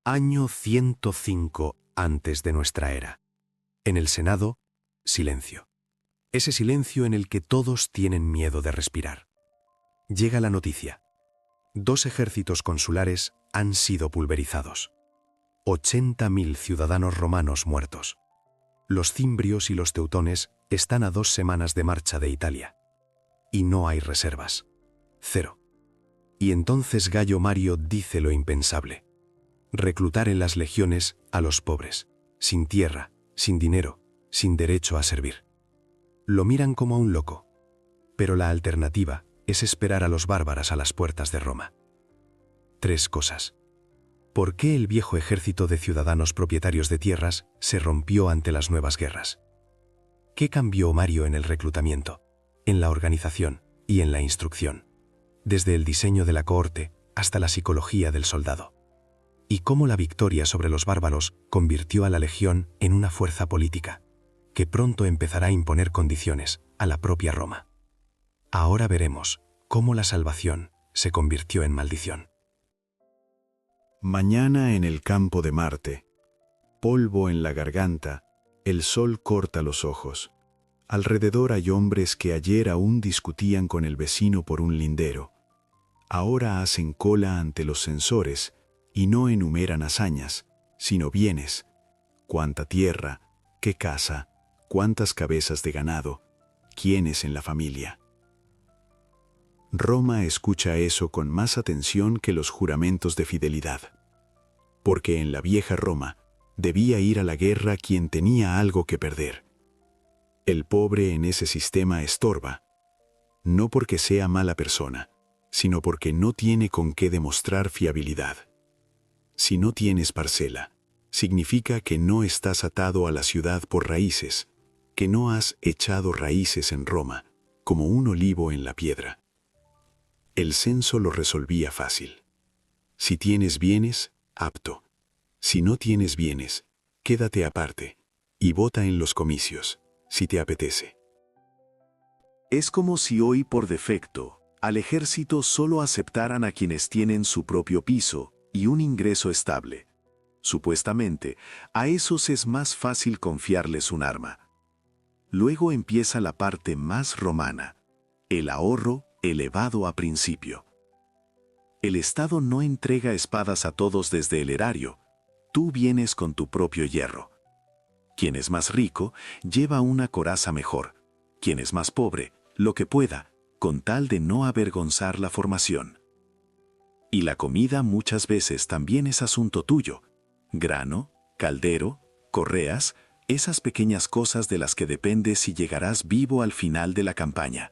Año 105 antes de nuestra era. En el Senado, silencio. Ese silencio en el que todos tienen miedo de respirar. Llega la noticia. 2 ejércitos consulares han sido pulverizados. 80.000 ciudadanos romanos muertos. Los cimbrios y los teutones están a 2 semanas de marcha de Italia. Y no hay reservas. 0. Y entonces Gayo Mario dice lo impensable. Reclutar en las legiones a los pobres, sin tierra, sin dinero, sin derecho a servir. Lo miran como a un loco. Pero la alternativa es esperar a los bárbaros a las puertas de Roma. 3 cosas. ¿Por qué el viejo ejército de ciudadanos propietarios de tierras se rompió ante las nuevas guerras? ¿Qué cambió Mario en el reclutamiento, en la organización y en la instrucción, desde el diseño de la cohorte hasta la psicología del soldado? ¿Y cómo la victoria sobre los bárbaros convirtió a la legión en una fuerza política, que pronto empezará a imponer condiciones a la propia Roma? Ahora veremos cómo la salvación se convirtió en maldición. Mañana en el campo de Marte. Polvo en la garganta, el sol corta los ojos. Alrededor hay hombres que ayer aún discutían con el vecino por un lindero. Ahora hacen cola ante los censores y no enumeran hazañas, sino bienes. Cuánta tierra, qué casa, cuántas cabezas de ganado, quiénes en la familia. Roma escucha eso con más atención que los juramentos de fidelidad. Porque en la vieja Roma debía ir a la guerra quien tenía algo que perder. El pobre en ese sistema estorba, no porque sea mala persona, sino porque no tiene con qué demostrar fiabilidad. Si no tienes parcela, significa que no estás atado a la ciudad por raíces, que no has echado raíces en Roma, como un olivo en la piedra. El censo lo resolvía fácil. Si tienes bienes, apto. Si no tienes bienes, quédate aparte y vota en los comicios, si te apetece. Es como si hoy por defecto, al ejército solo aceptaran a quienes tienen su propio piso y un ingreso estable. Supuestamente, a esos es más fácil confiarles un arma. Luego empieza la parte más romana, el ahorro elevado a principio. El Estado no entrega espadas a todos desde el erario, tú vienes con tu propio hierro. Quien es más rico, lleva una coraza mejor. Quien es más pobre, lo que pueda, con tal de no avergonzar la formación. Y la comida muchas veces también es asunto tuyo. Grano, caldero, correas, esas pequeñas cosas de las que depende si llegarás vivo al final de la campaña.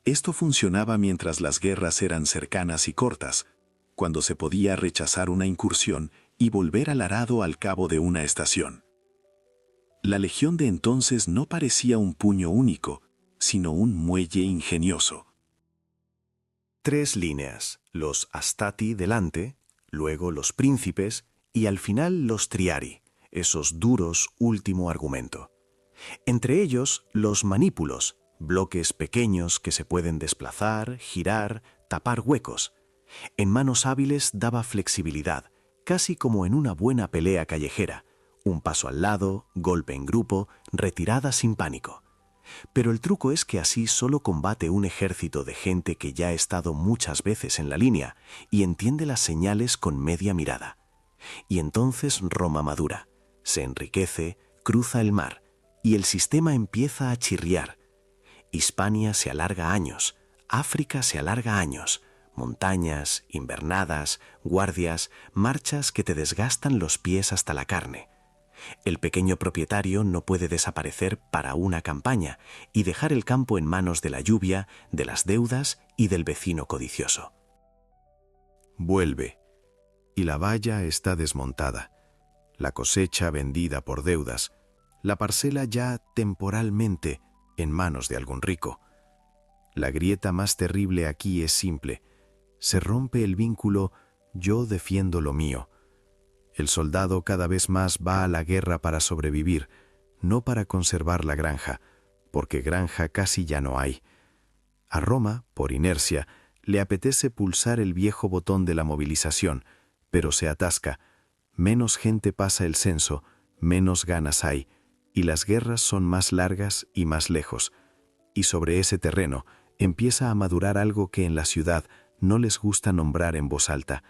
Esto funcionaba mientras las guerras eran cercanas y cortas, cuando se podía rechazar una incursión y volver al arado al cabo de una estación. La legión de entonces no parecía un puño único, sino un muelle ingenioso. 3 líneas, los astati delante, luego los príncipes y al final los triari, esos duros último argumento. Entre ellos los manípulos, bloques pequeños que se pueden desplazar, girar, tapar huecos. En manos hábiles daba flexibilidad, casi como en una buena pelea callejera. Un paso al lado, golpe en grupo, retirada sin pánico. Pero el truco es que así solo combate un ejército de gente que ya ha estado muchas veces en la línea y entiende las señales con media mirada. Y entonces Roma madura, se enriquece, cruza el mar y el sistema empieza a chirriar. Hispania se alarga años, África se alarga años, montañas, invernadas, guardias, marchas que te desgastan los pies hasta la carne. El pequeño propietario no puede desaparecer para una campaña y dejar el campo en manos de la lluvia, de las deudas y del vecino codicioso. Vuelve, y la valla está desmontada, la cosecha vendida por deudas, la parcela ya temporalmente en manos de algún rico. La grieta más terrible aquí es simple. Se rompe el vínculo yo defiendo lo mío. El soldado cada vez más va a la guerra para sobrevivir, no para conservar la granja, porque granja casi ya no hay. A Roma, por inercia, le apetece pulsar el viejo botón de la movilización, pero se atasca. Menos gente pasa el censo, menos ganas hay, y las guerras son más largas y más lejos. Y sobre ese terreno empieza a madurar algo que en la ciudad no les gusta nombrar en voz alta.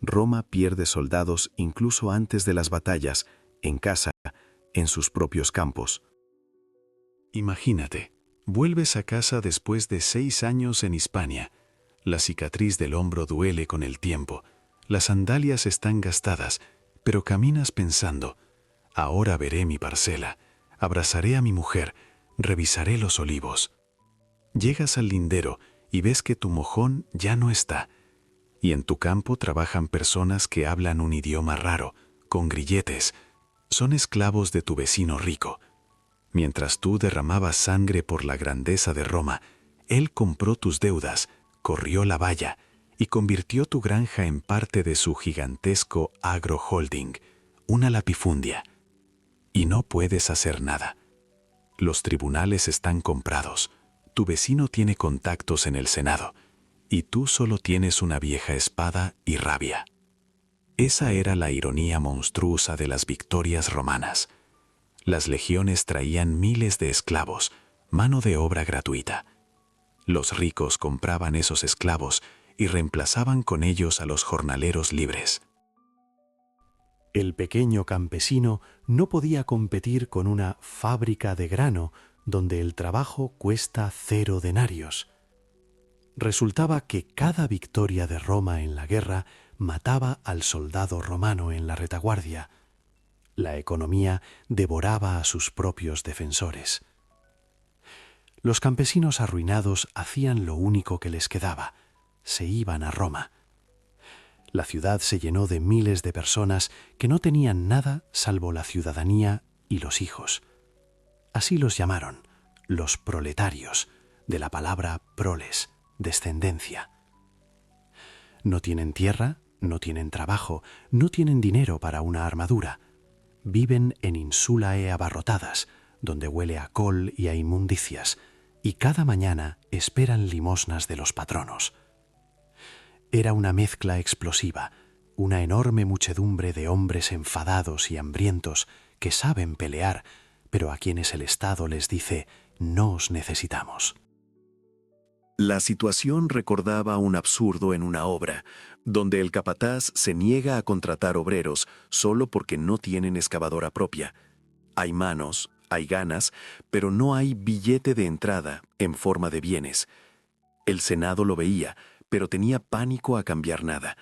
Roma pierde soldados incluso antes de las batallas, en casa, en sus propios campos. Imagínate, vuelves a casa después de 6 años en Hispania. La cicatriz del hombro duele con el tiempo. Las sandalias están gastadas, pero caminas pensando, ahora veré mi parcela, abrazaré a mi mujer, revisaré los olivos. Llegas al lindero y ves que tu mojón ya no está. Y en tu campo trabajan personas que hablan un idioma raro, con grilletes. Son esclavos de tu vecino rico. Mientras tú derramabas sangre por la grandeza de Roma, él compró tus deudas, corrió la valla y convirtió tu granja en parte de su gigantesco agroholding, una latifundia. Y no puedes hacer nada. Los tribunales están comprados, tu vecino tiene contactos en el Senado, y tú solo tienes una vieja espada y rabia. Esa era la ironía monstruosa de las victorias romanas. Las legiones traían miles de esclavos, mano de obra gratuita. Los ricos compraban esos esclavos y reemplazaban con ellos a los jornaleros libres. El pequeño campesino no podía competir con una fábrica de grano donde el trabajo cuesta 0 denarios. Resultaba que cada victoria de Roma en la guerra mataba al soldado romano en la retaguardia. La economía devoraba a sus propios defensores. Los campesinos arruinados hacían lo único que les quedaba: se iban a Roma. La ciudad se llenó de miles de personas que no tenían nada salvo la ciudadanía y los hijos. Así los llamaron, los proletarios, de la palabra proles, descendencia. No tienen tierra, no tienen trabajo, no tienen dinero para una armadura. Viven en insulae abarrotadas, donde huele a col y a inmundicias, y cada mañana esperan limosnas de los patronos. Era una mezcla explosiva, una enorme muchedumbre de hombres enfadados y hambrientos que saben pelear, pero a quienes el Estado les dice: no os necesitamos. La situación recordaba un absurdo en una obra, donde el capataz se niega a contratar obreros solo porque no tienen excavadora propia. Hay manos, hay ganas, pero no hay billete de entrada en forma de bienes. El Senado lo veía, pero tenía pánico a cambiar nada.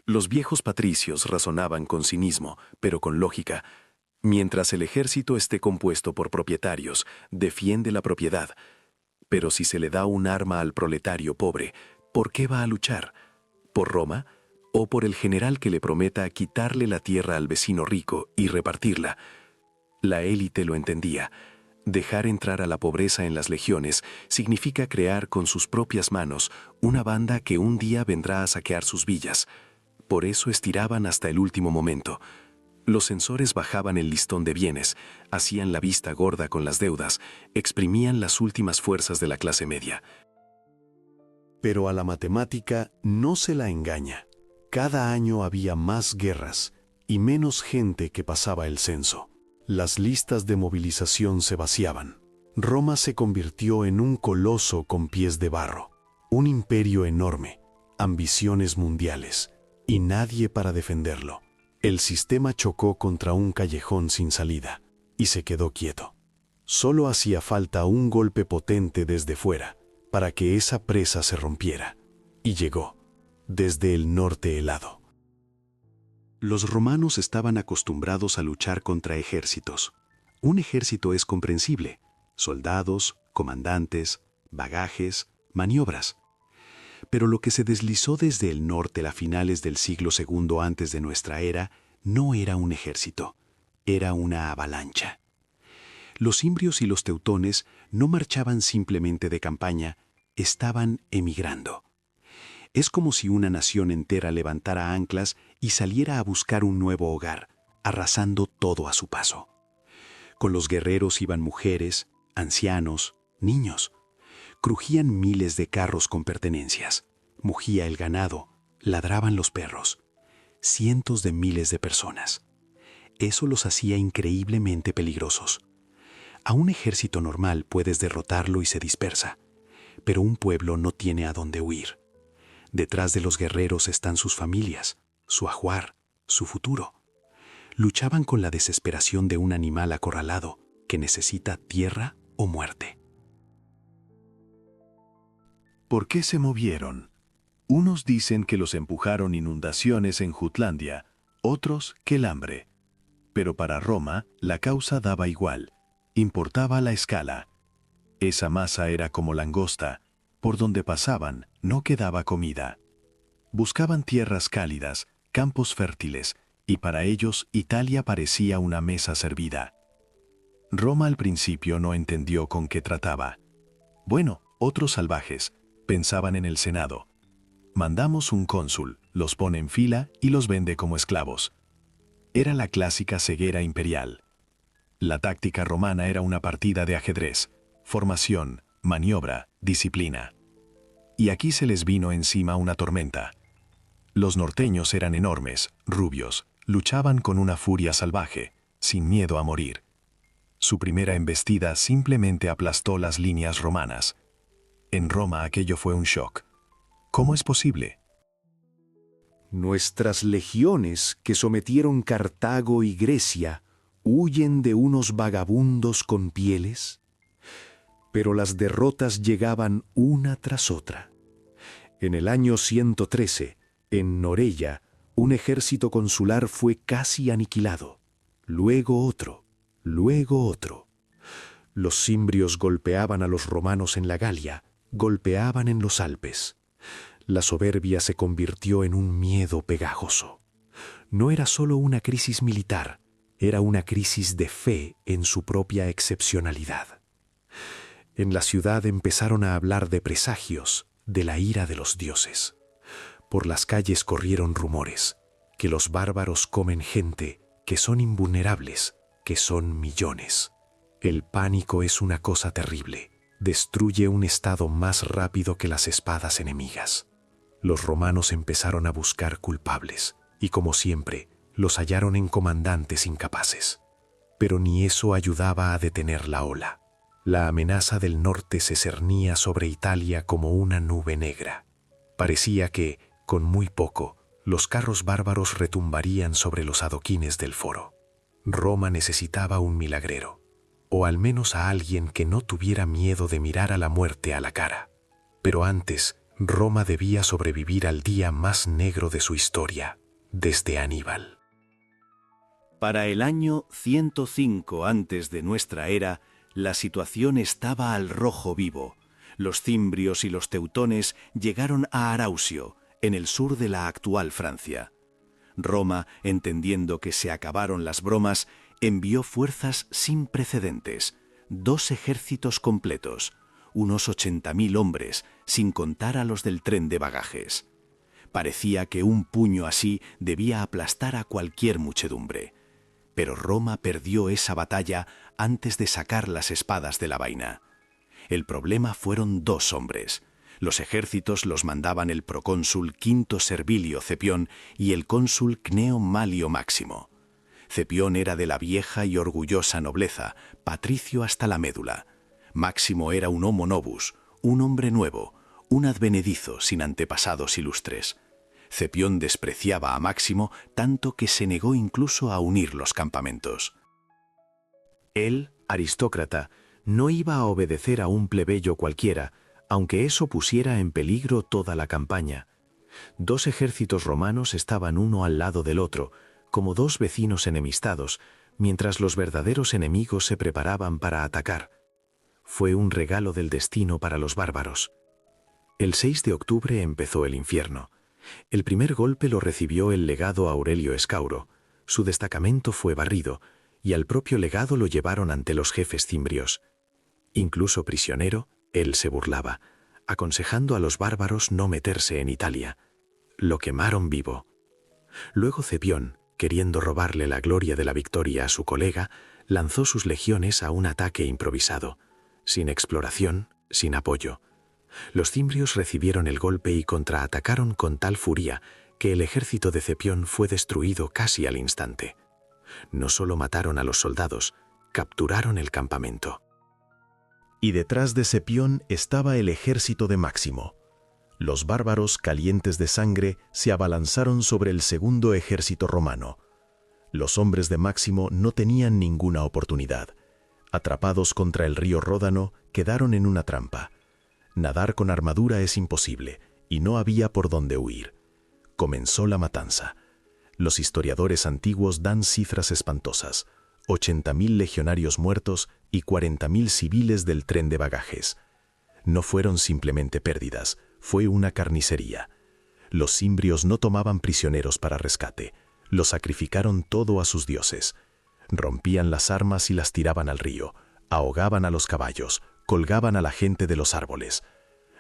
Los viejos patricios razonaban con cinismo, pero con lógica. Mientras el ejército esté compuesto por propietarios, defiende la propiedad. Pero si se le da un arma al proletario pobre, ¿por qué va a luchar? ¿Por Roma? ¿O por el general que le prometa quitarle la tierra al vecino rico y repartirla? La élite lo entendía. Dejar entrar a la pobreza en las legiones significa crear con sus propias manos una banda que un día vendrá a saquear sus villas. Por eso estiraban hasta el último momento. Los censores bajaban el listón de bienes, hacían la vista gorda con las deudas, exprimían las últimas fuerzas de la clase media. Pero a la matemática no se la engaña. Cada año había más guerras y menos gente que pasaba el censo. Las listas de movilización se vaciaban. Roma se convirtió en un coloso con pies de barro, un imperio enorme, ambiciones mundiales, y nadie para defenderlo. El sistema chocó contra un callejón sin salida y se quedó quieto. Solo hacía falta un golpe potente desde fuera para que esa presa se rompiera. Y llegó, desde el norte helado. Los romanos estaban acostumbrados a luchar contra ejércitos. Un ejército es comprensible: soldados, comandantes, bagajes, maniobras. Pero lo que se deslizó desde el norte a finales del siglo II antes de nuestra era no era un ejército, era una avalancha. Los imbrios y los teutones no marchaban simplemente de campaña, estaban emigrando. Es como si una nación entera levantara anclas y saliera a buscar un nuevo hogar, arrasando todo a su paso. Con los guerreros iban mujeres, ancianos, niños. Crujían miles de carros con pertenencias. Mugía el ganado, ladraban los perros. cientos de miles de personas. Eso los hacía increíblemente peligrosos. A un ejército normal puedes derrotarlo y se dispersa, pero un pueblo no tiene a dónde huir. Detrás de los guerreros están sus familias, su ajuar, su futuro. Luchaban con la desesperación de un animal acorralado que necesita tierra o muerte. ¿Por qué se movieron? Unos dicen que los empujaron inundaciones en Jutlandia, otros que el hambre. Pero para Roma, la causa daba igual. Importaba la escala. Esa masa era como langosta. Por donde pasaban, no quedaba comida. Buscaban tierras cálidas, campos fértiles, y para ellos Italia parecía una mesa servida. Roma al principio no entendió con qué trataba. Bueno, otros salvajes, pensaban en el Senado. Mandamos un cónsul, los pone en fila y los vende como esclavos. Era la clásica ceguera imperial. La táctica romana era una partida de ajedrez, formación, maniobra, disciplina. Y aquí se les vino encima una tormenta. Los norteños eran enormes, rubios, luchaban con una furia salvaje, sin miedo a morir. Su primera embestida simplemente aplastó las líneas romanas. En Roma aquello fue un shock. ¿Cómo es posible? Nuestras legiones que sometieron Cartago y Grecia huyen de unos vagabundos con pieles. Pero las derrotas llegaban una tras otra. En el año 113, en Norella, un ejército consular fue casi aniquilado. Luego otro, luego otro. Los cimbrios golpeaban a los romanos en la Galia, golpeaban en los Alpes. La soberbia se convirtió en un miedo pegajoso. No era solo una crisis militar, era una crisis de fe en su propia excepcionalidad. En la ciudad empezaron a hablar de presagios, de la ira de los dioses. Por las calles corrieron rumores, que los bárbaros comen gente, que son invulnerables, que son millones. El pánico es una cosa terrible, destruye un estado más rápido que las espadas enemigas. Los romanos empezaron a buscar culpables, y como siempre, los hallaron en comandantes incapaces. Pero ni eso ayudaba a detener la ola. La amenaza del norte se cernía sobre Italia como una nube negra. Parecía que, con muy poco, los carros bárbaros retumbarían sobre los adoquines del foro. Roma necesitaba un milagrero, o al menos a alguien que no tuviera miedo de mirar a la muerte a la cara. Pero antes, Roma debía sobrevivir al día más negro de su historia, desde Aníbal. Para el año 105 antes de nuestra era, la situación estaba al rojo vivo. Los cimbrios y los teutones llegaron a Arausio, en el sur de la actual Francia. Roma, entendiendo que se acabaron las bromas, envió fuerzas sin precedentes, 2 ejércitos completos, unos 80.000 hombres, sin contar a los del tren de bagajes. Parecía que un puño así debía aplastar a cualquier muchedumbre. Pero Roma perdió esa batalla antes de sacar las espadas de la vaina. El problema fueron 2 hombres. Los ejércitos los mandaban el procónsul Quinto Servilio Cepión y el cónsul Cneo Malio Máximo. Cepión era de la vieja y orgullosa nobleza, patricio hasta la médula. Máximo era un homo novus, un hombre nuevo, un advenedizo sin antepasados ilustres. Cepión despreciaba a Máximo tanto que se negó incluso a unir los campamentos. Él, aristócrata, no iba a obedecer a un plebeyo cualquiera, aunque eso pusiera en peligro toda la campaña. 2 ejércitos romanos estaban uno al lado del otro, como 2 vecinos enemistados, mientras los verdaderos enemigos se preparaban para atacar. Fue un regalo del destino para los bárbaros. El 6 de octubre empezó el infierno. El primer golpe lo recibió el legado Aurelio Escauro. Su destacamento fue barrido, y al propio legado lo llevaron ante los jefes cimbrios. Incluso prisionero, él se burlaba, aconsejando a los bárbaros no meterse en Italia. Lo quemaron vivo. Luego Cepión, queriendo robarle la gloria de la victoria a su colega, lanzó sus legiones a un ataque improvisado, sin exploración, sin apoyo. Los cimbrios recibieron el golpe y contraatacaron con tal furia que el ejército de Cepión fue destruido casi al instante. No solo mataron a los soldados, capturaron el campamento. Y detrás de Cepión estaba el ejército de Máximo. Los bárbaros, calientes de sangre, se abalanzaron sobre el segundo ejército romano. Los hombres de Máximo no tenían ninguna oportunidad. Atrapados contra el río Ródano, quedaron en una trampa. Nadar con armadura es imposible, y no había por dónde huir. Comenzó la matanza. Los historiadores antiguos dan cifras espantosas: 80.000 legionarios muertos y 40.000 civiles del tren de bagajes. No fueron simplemente pérdidas, fue una carnicería. Los cimbrios no tomaban prisioneros para rescate, lo sacrificaron todo a sus dioses. Rompían las armas y las tiraban al río, ahogaban a los caballos, colgaban a la gente de los árboles.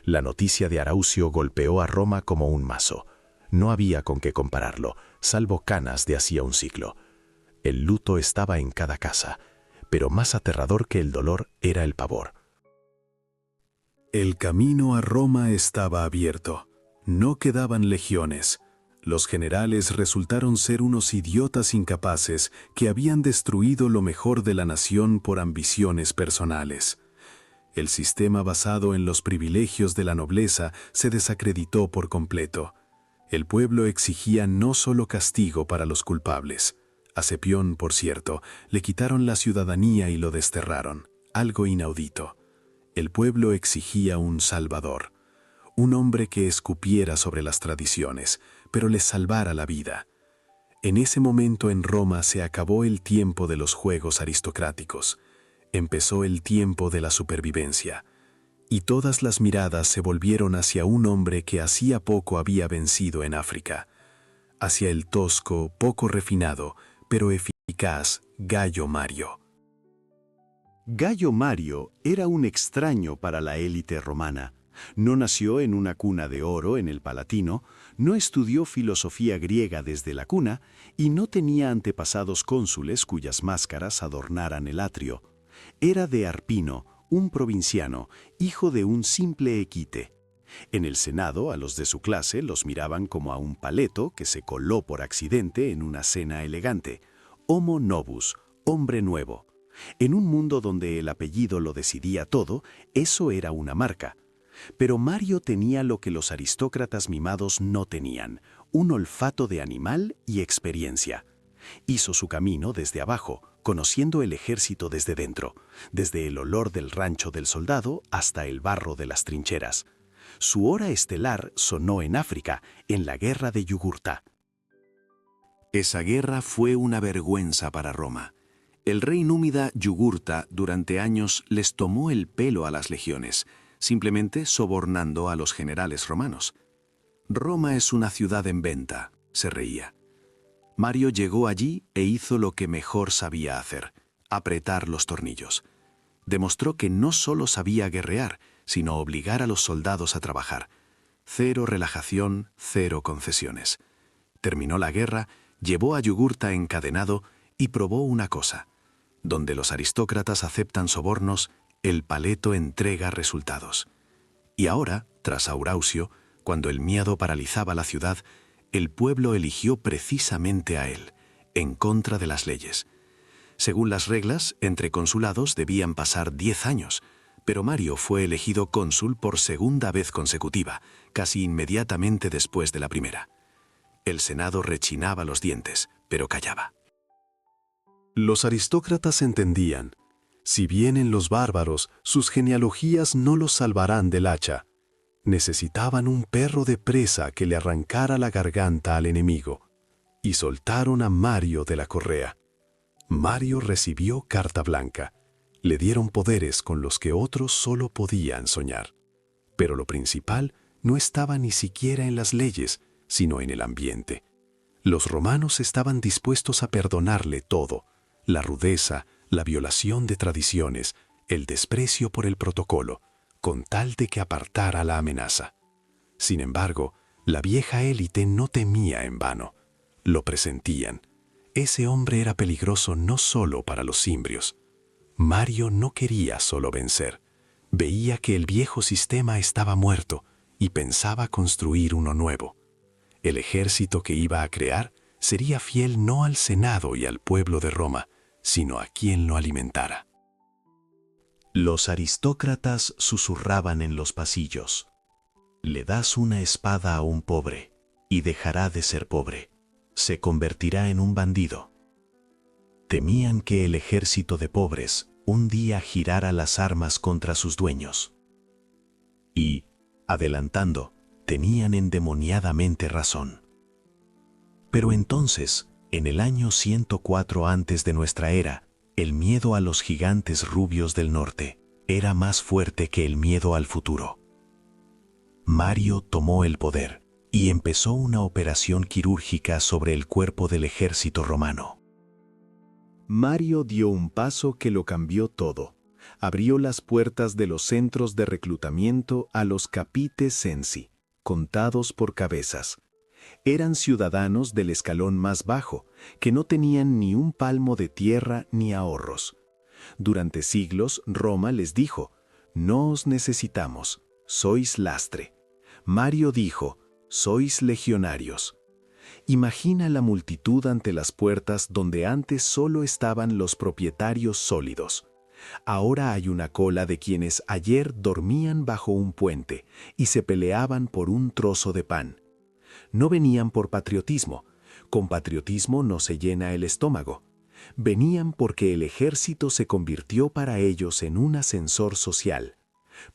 La noticia de Araucio golpeó a Roma como un mazo. No había con qué compararlo, salvo canas de hacía un siglo. El luto estaba en cada casa, pero más aterrador que el dolor era el pavor. El camino a Roma estaba abierto. No quedaban legiones. Los generales resultaron ser unos idiotas incapaces que habían destruido lo mejor de la nación por ambiciones personales. El sistema basado en los privilegios de la nobleza se desacreditó por completo. El pueblo exigía no solo castigo para los culpables. A Cepión, por cierto, le quitaron la ciudadanía y lo desterraron, algo inaudito. El pueblo exigía un salvador, un hombre que escupiera sobre las tradiciones, pero les salvara la vida. En ese momento en Roma se acabó el tiempo de los juegos aristocráticos. Empezó el tiempo de la supervivencia. Y todas las miradas se volvieron hacia un hombre que hacía poco había vencido en África, hacia el tosco, poco refinado, pero eficaz Gayo Mario. Gayo Mario era un extraño para la élite romana. No nació en una cuna de oro en el Palatino, no estudió filosofía griega desde la cuna y no tenía antepasados cónsules cuyas máscaras adornaran el atrio. Era de Arpino, un provinciano, hijo de un simple equite. En el Senado, a los de su clase los miraban como a un paleto que se coló por accidente en una cena elegante. Homo novus, hombre nuevo. En un mundo donde el apellido lo decidía todo, eso era una marca. Pero Mario tenía lo que los aristócratas mimados no tenían: un olfato de animal y experiencia. Hizo su camino desde abajo, conociendo el ejército desde dentro, desde el olor del rancho del soldado hasta el barro de las trincheras. Su hora estelar sonó en África, en la guerra de Yugurta. Esa guerra fue una vergüenza para Roma. El rey númida Yugurta durante años les tomó el pelo a las legiones, simplemente sobornando a los generales romanos. Roma es una ciudad en venta, se reía. Mario llegó allí e hizo lo que mejor sabía hacer: apretar los tornillos. Demostró que no solo sabía guerrear, sino obligar a los soldados a trabajar. Cero relajación, cero concesiones. Terminó la guerra, llevó a Yugurta encadenado y probó una cosa: donde los aristócratas aceptan sobornos, el paleto entrega resultados. Y ahora, tras Araucio, cuando el miedo paralizaba la ciudad, el pueblo eligió precisamente a él, en contra de las leyes. Según las reglas, entre consulados debían pasar 10 años, pero Mario fue elegido cónsul por segunda vez consecutiva, casi inmediatamente después de la primera. El Senado rechinaba los dientes, pero callaba. Los aristócratas entendían: si vienen los bárbaros, sus genealogías no los salvarán del hacha. Necesitaban un perro de presa que le arrancara la garganta al enemigo, y soltaron a Mario de la correa. Mario recibió carta blanca. Le dieron poderes con los que otros solo podían soñar. Pero lo principal no estaba ni siquiera en las leyes, sino en el ambiente. Los romanos estaban dispuestos a perdonarle todo: la rudeza, la violación de tradiciones, el desprecio por el protocolo, con tal de que apartara la amenaza. Sin embargo, la vieja élite no temía en vano. Lo presentían. Ese hombre era peligroso no solo para los cimbrios. Mario no quería solo vencer. Veía que el viejo sistema estaba muerto y pensaba construir uno nuevo. El ejército que iba a crear sería fiel no al Senado y al pueblo de Roma, sino a quien lo alimentara. Los aristócratas susurraban en los pasillos. Le das una espada a un pobre, y dejará de ser pobre. Se convertirá en un bandido. Temían que el ejército de pobres un día girara las armas contra sus dueños. Y, adelantando, tenían endemoniadamente razón. Pero entonces, en el año 104 antes de nuestra era, el miedo a los gigantes rubios del norte era más fuerte que el miedo al futuro. Mario tomó el poder y empezó una operación quirúrgica sobre el cuerpo del ejército romano. Mario dio un paso que lo cambió todo. Abrió las puertas de los centros de reclutamiento a los capite censi, contados por cabezas. Eran ciudadanos del escalón más bajo, que no tenían ni un palmo de tierra ni ahorros. Durante siglos Roma les dijo: «No os necesitamos, sois lastre». Mario dijo: «Sois legionarios». Imagina la multitud ante las puertas donde antes solo estaban los propietarios sólidos. Ahora hay una cola de quienes ayer dormían bajo un puente y se peleaban por un trozo de pan. No venían por patriotismo. Con patriotismo no se llena el estómago. Venían porque el ejército se convirtió para ellos en un ascensor social.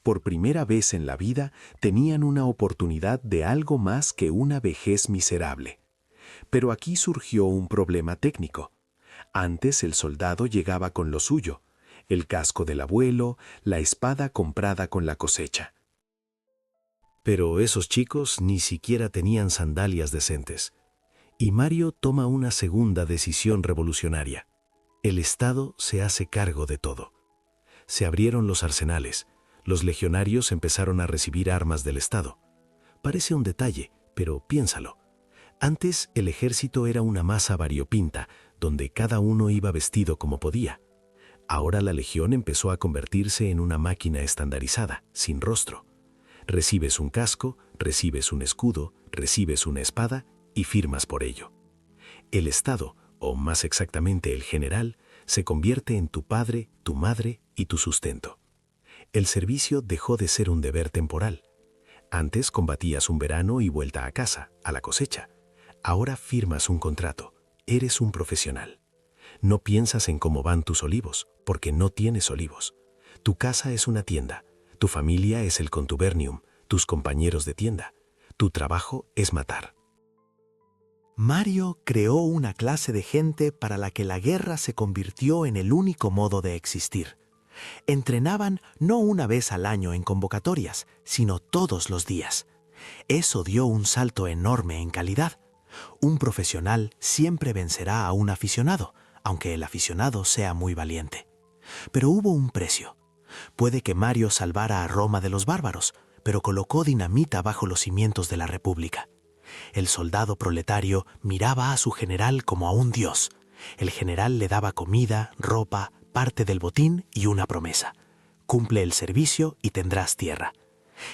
Por primera vez en la vida tenían una oportunidad de algo más que una vejez miserable. Pero aquí surgió un problema técnico. Antes el soldado llegaba con lo suyo: el casco del abuelo, la espada comprada con la cosecha. Pero esos chicos ni siquiera tenían sandalias decentes. Y Mario toma una segunda decisión revolucionaria. El Estado se hace cargo de todo. Se abrieron los arsenales. Los legionarios empezaron a recibir armas del Estado. Parece un detalle, pero piénsalo. Antes el ejército era una masa variopinta, donde cada uno iba vestido como podía. Ahora la legión empezó a convertirse en una máquina estandarizada, sin rostro. Recibes un casco, recibes un escudo, recibes una espada y firmas por ello. El Estado, o más exactamente el general, se convierte en tu padre, tu madre y tu sustento. El servicio dejó de ser un deber temporal. Antes combatías un verano y vuelta a casa, a la cosecha. Ahora firmas un contrato, eres un profesional. No piensas en cómo van tus olivos, porque no tienes olivos. Tu casa es una tienda, tu familia es el contubernium, tus compañeros de tienda. Tu trabajo es matar. Mario creó una clase de gente para la que la guerra se convirtió en el único modo de existir. Entrenaban no una vez al año en convocatorias, sino todos los días. Eso dio un salto enorme en calidad. Un profesional siempre vencerá a un aficionado, aunque el aficionado sea muy valiente. Pero hubo un precio. Puede que Mario salvara a Roma de los bárbaros, pero colocó dinamita bajo los cimientos de la República. El soldado proletario miraba a su general como a un dios. El general le daba comida, ropa, parte del botín y una promesa: cumple el servicio y tendrás tierra.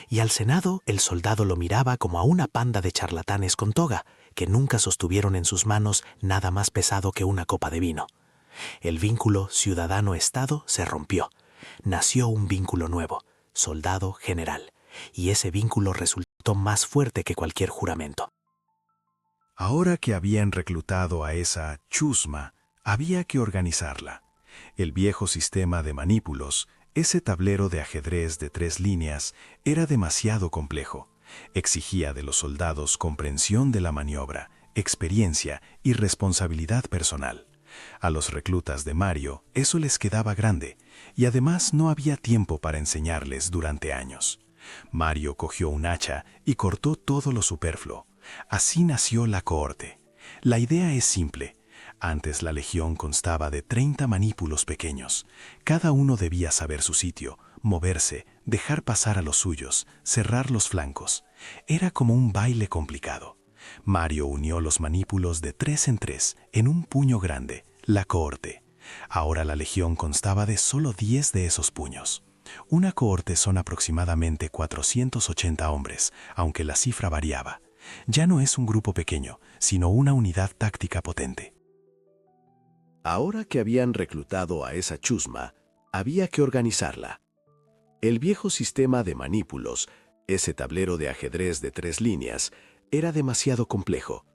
Y al Senado el soldado lo miraba como a una panda de charlatanes con toga, que nunca sostuvieron en sus manos nada más pesado que una copa de vino. El vínculo ciudadano-estado se rompió. Nació un vínculo nuevo, soldado-general, y ese vínculo resultó más fuerte que cualquier juramento. Ahora que habían reclutado a esa chusma, había que organizarla. El viejo sistema de manípulos, ese tablero de ajedrez de 3 líneas, era demasiado complejo. Exigía de los soldados comprensión de la maniobra, experiencia y responsabilidad personal. A los reclutas de Mario eso les quedaba grande, y además no había tiempo para enseñarles durante años. Mario cogió un hacha y cortó todo lo superfluo. Así nació la cohorte. La idea es simple. Antes la legión constaba de 30 manípulos pequeños. Cada uno debía saber su sitio, moverse, dejar pasar a los suyos, cerrar los flancos. Era como un baile complicado. Mario unió los manípulos de 3 en 3 en un puño grande, la cohorte. Ahora la legión constaba de solo 10 de esos puños. Una cohorte son aproximadamente 480 hombres, aunque la cifra variaba. Ya no es un grupo pequeño, sino una unidad táctica potente. Ahora que habían reclutado a esa chusma, había que organizarla. El viejo sistema de manípulos, ese tablero de ajedrez de 3 líneas, era demasiado complejo.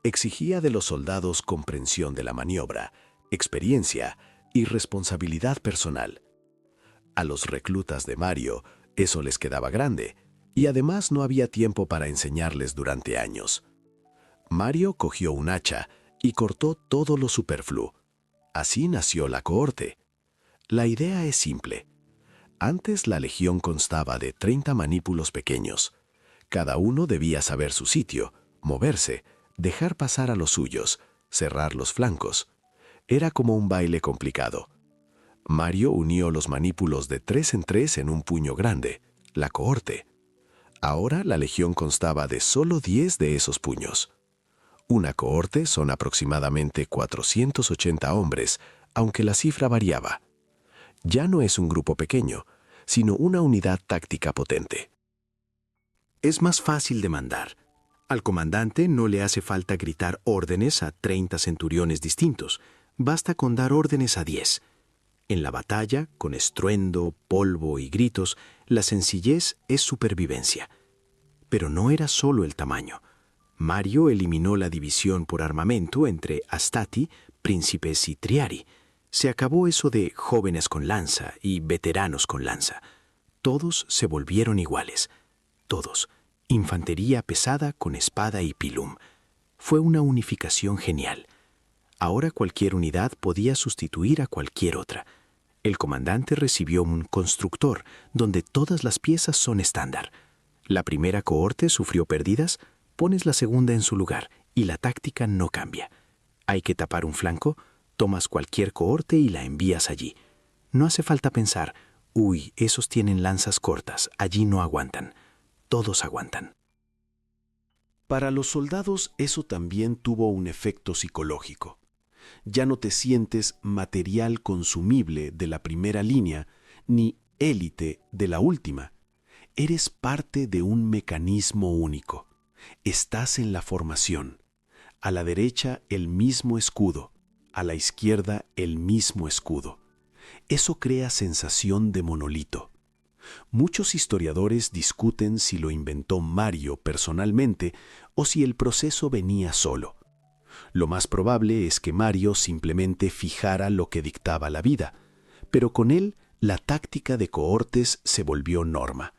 Exigía de los soldados comprensión de la maniobra, experiencia y responsabilidad personal. A los reclutas de Mario eso les quedaba grande, y además no había tiempo para enseñarles durante años. Mario cogió un hacha y cortó todo lo superfluo. Así nació la cohorte. La idea es simple. Antes la legión constaba de 30 manípulos pequeños. Cada uno debía saber su sitio, moverse, dejar pasar a los suyos, cerrar los flancos. Era como un baile complicado. Mario unió los manípulos de 3 en 3 en un puño grande, la cohorte. Ahora la legión constaba de solo 10 de esos puños. Una cohorte son aproximadamente 480 hombres, aunque la cifra variaba. Ya no es un grupo pequeño, sino una unidad táctica potente. Es más fácil de mandar. Al comandante no le hace falta gritar órdenes a 30 centuriones distintos, basta con dar órdenes a 10. En la batalla, con estruendo, polvo y gritos, la sencillez es supervivencia. Pero no era solo el tamaño. Mario eliminó la división por armamento entre Astati, príncipes y Triari. Se acabó eso de jóvenes con lanza y veteranos con lanza. Todos se volvieron iguales. Todos. Infantería pesada con espada y pilum. Fue una unificación genial. Ahora cualquier unidad podía sustituir a cualquier otra. El comandante recibió un constructor, donde todas las piezas son estándar. La primera cohorte sufrió pérdidas, pones la segunda en su lugar y la táctica no cambia. Hay que tapar un flanco, tomas cualquier cohorte y la envías allí. No hace falta pensar, uy, esos tienen lanzas cortas, allí no aguantan. Todos aguantan. Para los soldados eso también tuvo un efecto psicológico. Ya no te sientes material consumible de la primera línea, ni élite de la última. Eres parte de un mecanismo único. Estás en la formación. A la derecha el mismo escudo, a la izquierda el mismo escudo. Eso crea sensación de monolito. Muchos historiadores discuten si lo inventó Mario personalmente o si el proceso venía solo. Lo más probable es que Mario simplemente fijara lo que dictaba la vida, pero con él la táctica de cohortes se volvió norma.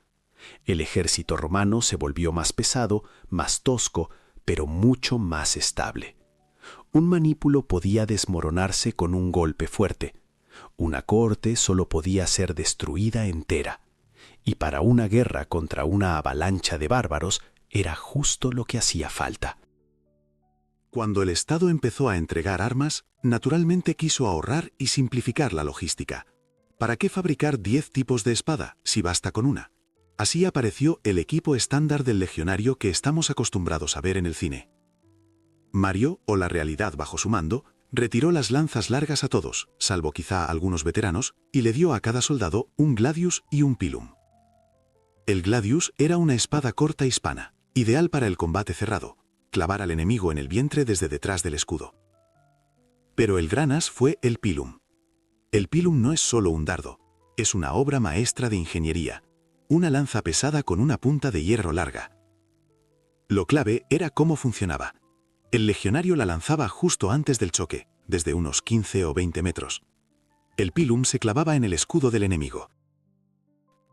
El ejército romano se volvió más pesado, más tosco, pero mucho más estable. Un manípulo podía desmoronarse con un golpe fuerte. Una cohorte solo podía ser destruida entera. Y para una guerra contra una avalancha de bárbaros era justo lo que hacía falta. Cuando el Estado empezó a entregar armas, naturalmente quiso ahorrar y simplificar la logística. ¿Para qué fabricar 10 tipos de espada si basta con una? Así apareció el equipo estándar del legionario que estamos acostumbrados a ver en el cine. Mario, o la realidad bajo su mando, retiró las lanzas largas a todos, salvo quizá algunos veteranos, y le dio a cada soldado un gladius y un pilum. El gladius era una espada corta hispana, ideal para el combate cerrado, clavar al enemigo en el vientre desde detrás del escudo. Pero el granas fue el pilum. El pilum no es solo un dardo, es una obra maestra de ingeniería, una lanza pesada con una punta de hierro larga. Lo clave era cómo funcionaba. El legionario la lanzaba justo antes del choque, desde unos 15 o 20 metros. El pilum se clavaba en el escudo del enemigo.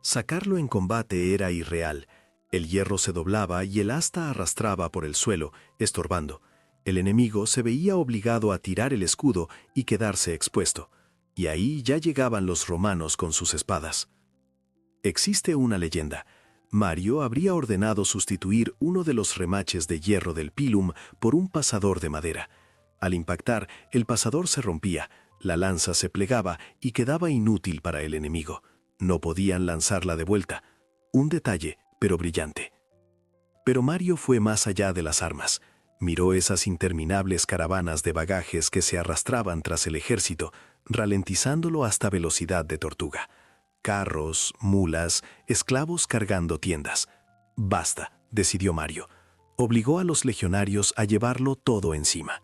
Sacarlo en combate era irreal. El hierro se doblaba y el asta arrastraba por el suelo, estorbando. El enemigo se veía obligado a tirar el escudo y quedarse expuesto. Y ahí ya llegaban los romanos con sus espadas. Existe una leyenda. Mario habría ordenado sustituir uno de los remaches de hierro del pilum por un pasador de madera. Al impactar, el pasador se rompía, la lanza se plegaba y quedaba inútil para el enemigo. No podían lanzarla de vuelta. Un detalle, pero brillante. Pero Mario fue más allá de las armas. Miró esas interminables caravanas de bagajes que se arrastraban tras el ejército, ralentizándolo hasta velocidad de tortuga. Carros, mulas, esclavos cargando tiendas. Basta, decidió Mario. obligó a los legionarios a llevarlo todo encima.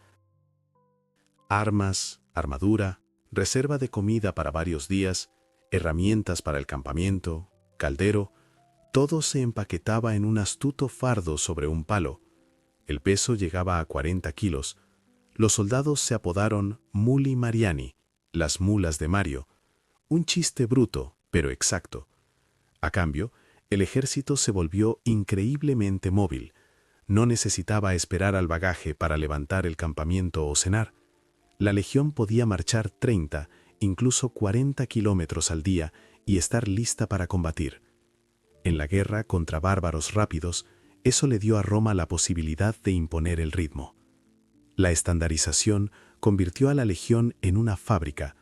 Armas, armadura, reserva de comida para varios días, herramientas para el campamento, caldero, todo se empaquetaba en un astuto fardo sobre un palo. El peso llegaba a 40 kilos. Los soldados se apodaron Muli Mariani, las mulas de Mario, un chiste bruto, pero exacto. A cambio, el ejército se volvió increíblemente móvil. No necesitaba esperar al bagaje para levantar el campamento o cenar. La legión podía marchar 30, incluso 40 kilómetros al día y estar lista para combatir. En la guerra contra bárbaros rápidos, eso le dio a Roma la posibilidad de imponer el ritmo. La estandarización convirtió a la legión en una fábrica.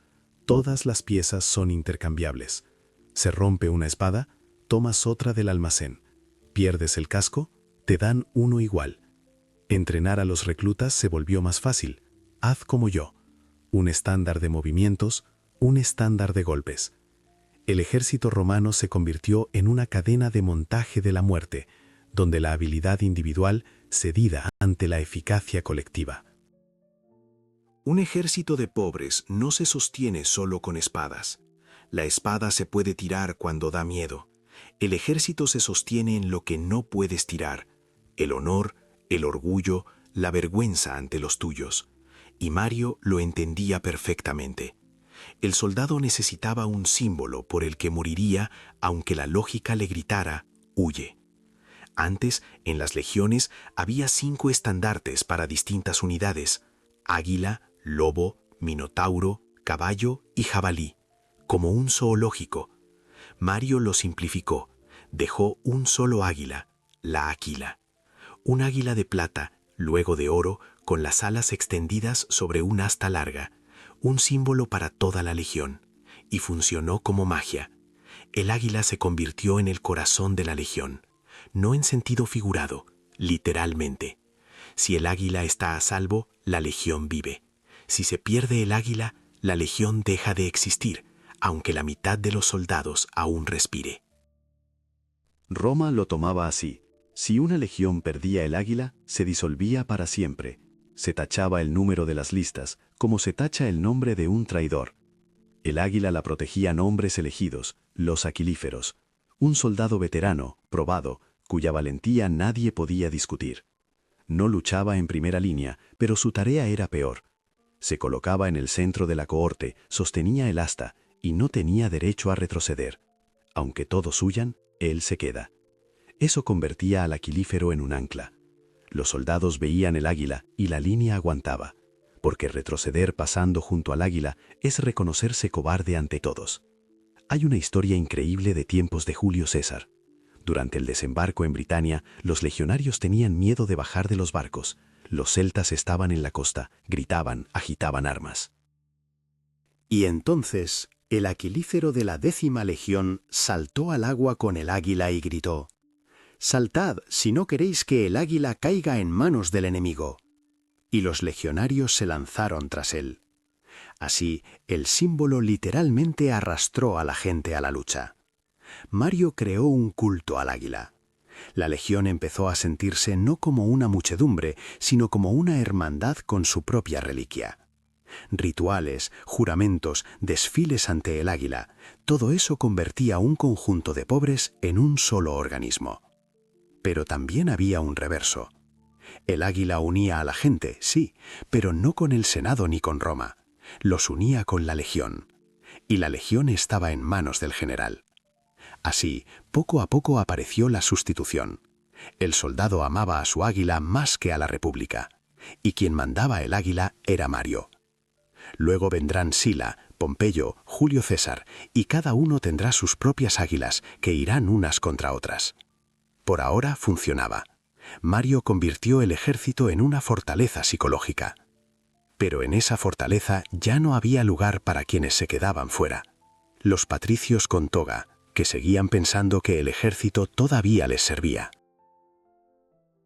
Todas las piezas son intercambiables. Se rompe una espada, tomas otra del almacén. Pierdes el casco, te dan uno igual. Entrenar a los reclutas se volvió más fácil. Haz como yo. Un estándar de movimientos, un estándar de golpes. El ejército romano se convirtió en una cadena de montaje de la muerte, donde la habilidad individual cedida ante la eficacia colectiva. Un ejército de pobres no se sostiene solo con espadas. La espada se puede tirar cuando da miedo. El ejército se sostiene en lo que no puedes tirar: el honor, el orgullo, la vergüenza ante los tuyos. Y Mario lo entendía perfectamente. El soldado necesitaba un símbolo por el que moriría, aunque la lógica le gritara: huye. Antes, en las legiones, había 5 estandartes para distintas unidades: águila, lobo, minotauro, caballo y jabalí, como un zoológico. Mario lo simplificó. Dejó un solo águila, la Aquila. Un águila de plata, luego de oro, con las alas extendidas sobre un asta larga, un símbolo para toda la legión, y funcionó como magia. El águila se convirtió en el corazón de la legión, no en sentido figurado, literalmente. Si el águila está a salvo, la legión vive. Si se pierde el águila, la legión deja de existir, aunque la mitad de los soldados aún respire. Roma lo tomaba así. Si una legión perdía el águila, se disolvía para siempre. Se tachaba el número de las listas, como se tacha el nombre de un traidor. El águila la protegían hombres elegidos, los aquilíferos, un soldado veterano, probado, cuya valentía nadie podía discutir. No luchaba en primera línea, pero su tarea era peor. Se colocaba en el centro de la cohorte, sostenía el asta y no tenía derecho a retroceder. Aunque todos huyan, él se queda. Eso convertía al aquilífero en un ancla. Los soldados veían el águila y la línea aguantaba, porque retroceder pasando junto al águila es reconocerse cobarde ante todos. Hay una historia increíble de tiempos de Julio César. Durante el desembarco en Britania, los legionarios tenían miedo de bajar de los barcos. Los celtas estaban en la costa, gritaban, agitaban armas. Y entonces el aquilífero de la 10ª legión saltó al agua con el águila y gritó: «Saltad, si no queréis que el águila caiga en manos del enemigo». Y los legionarios se lanzaron tras él. Así, el símbolo literalmente arrastró a la gente a la lucha. Mario creó un culto al águila. La legión empezó a sentirse no como una muchedumbre, sino como una hermandad con su propia reliquia. Rituales, juramentos, desfiles ante el águila, todo eso convertía a un conjunto de pobres en un solo organismo. Pero también había un reverso. El águila unía a la gente, sí, pero no con el Senado ni con Roma. Los unía con la legión. Y la legión estaba en manos del general. Así, poco a poco apareció la sustitución. El soldado amaba a su águila más que a la república. Y quien mandaba el águila era Mario. Luego vendrán Sila, Pompeyo, Julio César, y cada uno tendrá sus propias águilas, que irán unas contra otras. Por ahora funcionaba. Mario convirtió el ejército en una fortaleza psicológica. Pero en esa fortaleza ya no había lugar para quienes se quedaban fuera. Los patricios con toga, que seguían pensando que el ejército todavía les servía.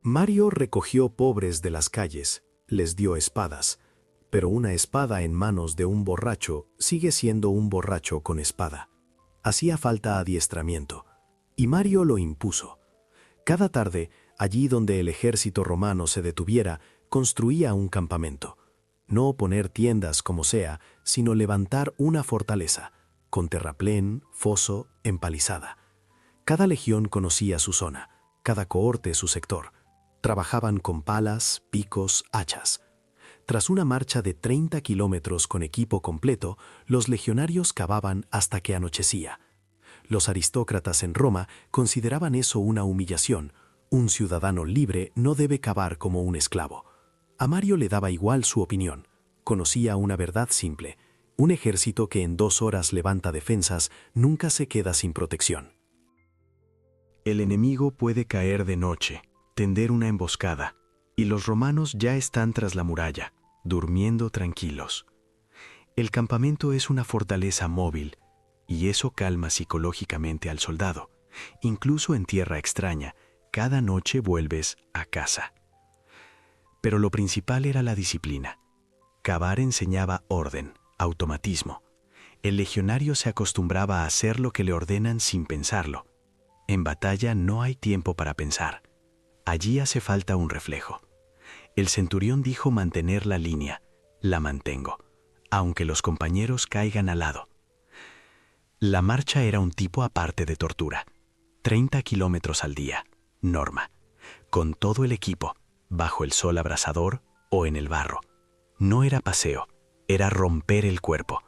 Mario recogió pobres de las calles, les dio espadas, pero una espada en manos de un borracho sigue siendo un borracho con espada. Hacía falta adiestramiento, y Mario lo impuso. Cada tarde Allí donde el ejército romano se detuviera, construía un campamento. No poner tiendas como sea, sino levantar una fortaleza, con terraplén, foso, empalizada. Cada legión conocía su zona, cada cohorte su sector. Trabajaban con palas, picos, hachas. Tras una marcha de 30 kilómetros con equipo completo, los legionarios cavaban hasta que anochecía. Los aristócratas en Roma consideraban eso una humillación. Un ciudadano libre no debe cavar como un esclavo. A Mario le daba igual su opinión. Conocía una verdad simple. Un ejército que en 2 horas levanta defensas nunca se queda sin protección. El enemigo puede caer de noche, tender una emboscada, y los romanos ya están tras la muralla, durmiendo tranquilos. El campamento es una fortaleza móvil, y eso calma psicológicamente al soldado. Incluso en tierra extraña, cada noche vuelves a casa. Pero lo principal era la disciplina. Cavar enseñaba orden, automatismo. El legionario se acostumbraba a hacer lo que le ordenan sin pensarlo. En batalla no hay tiempo para pensar. Allí hace falta un reflejo. El centurión dijo mantener la línea. La mantengo, aunque los compañeros caigan al lado. La marcha era un tipo aparte de tortura. 30 kilómetros al día, norma. Con todo el equipo, bajo el sol abrasador o en el barro. No era paseo, era romper el cuerpo.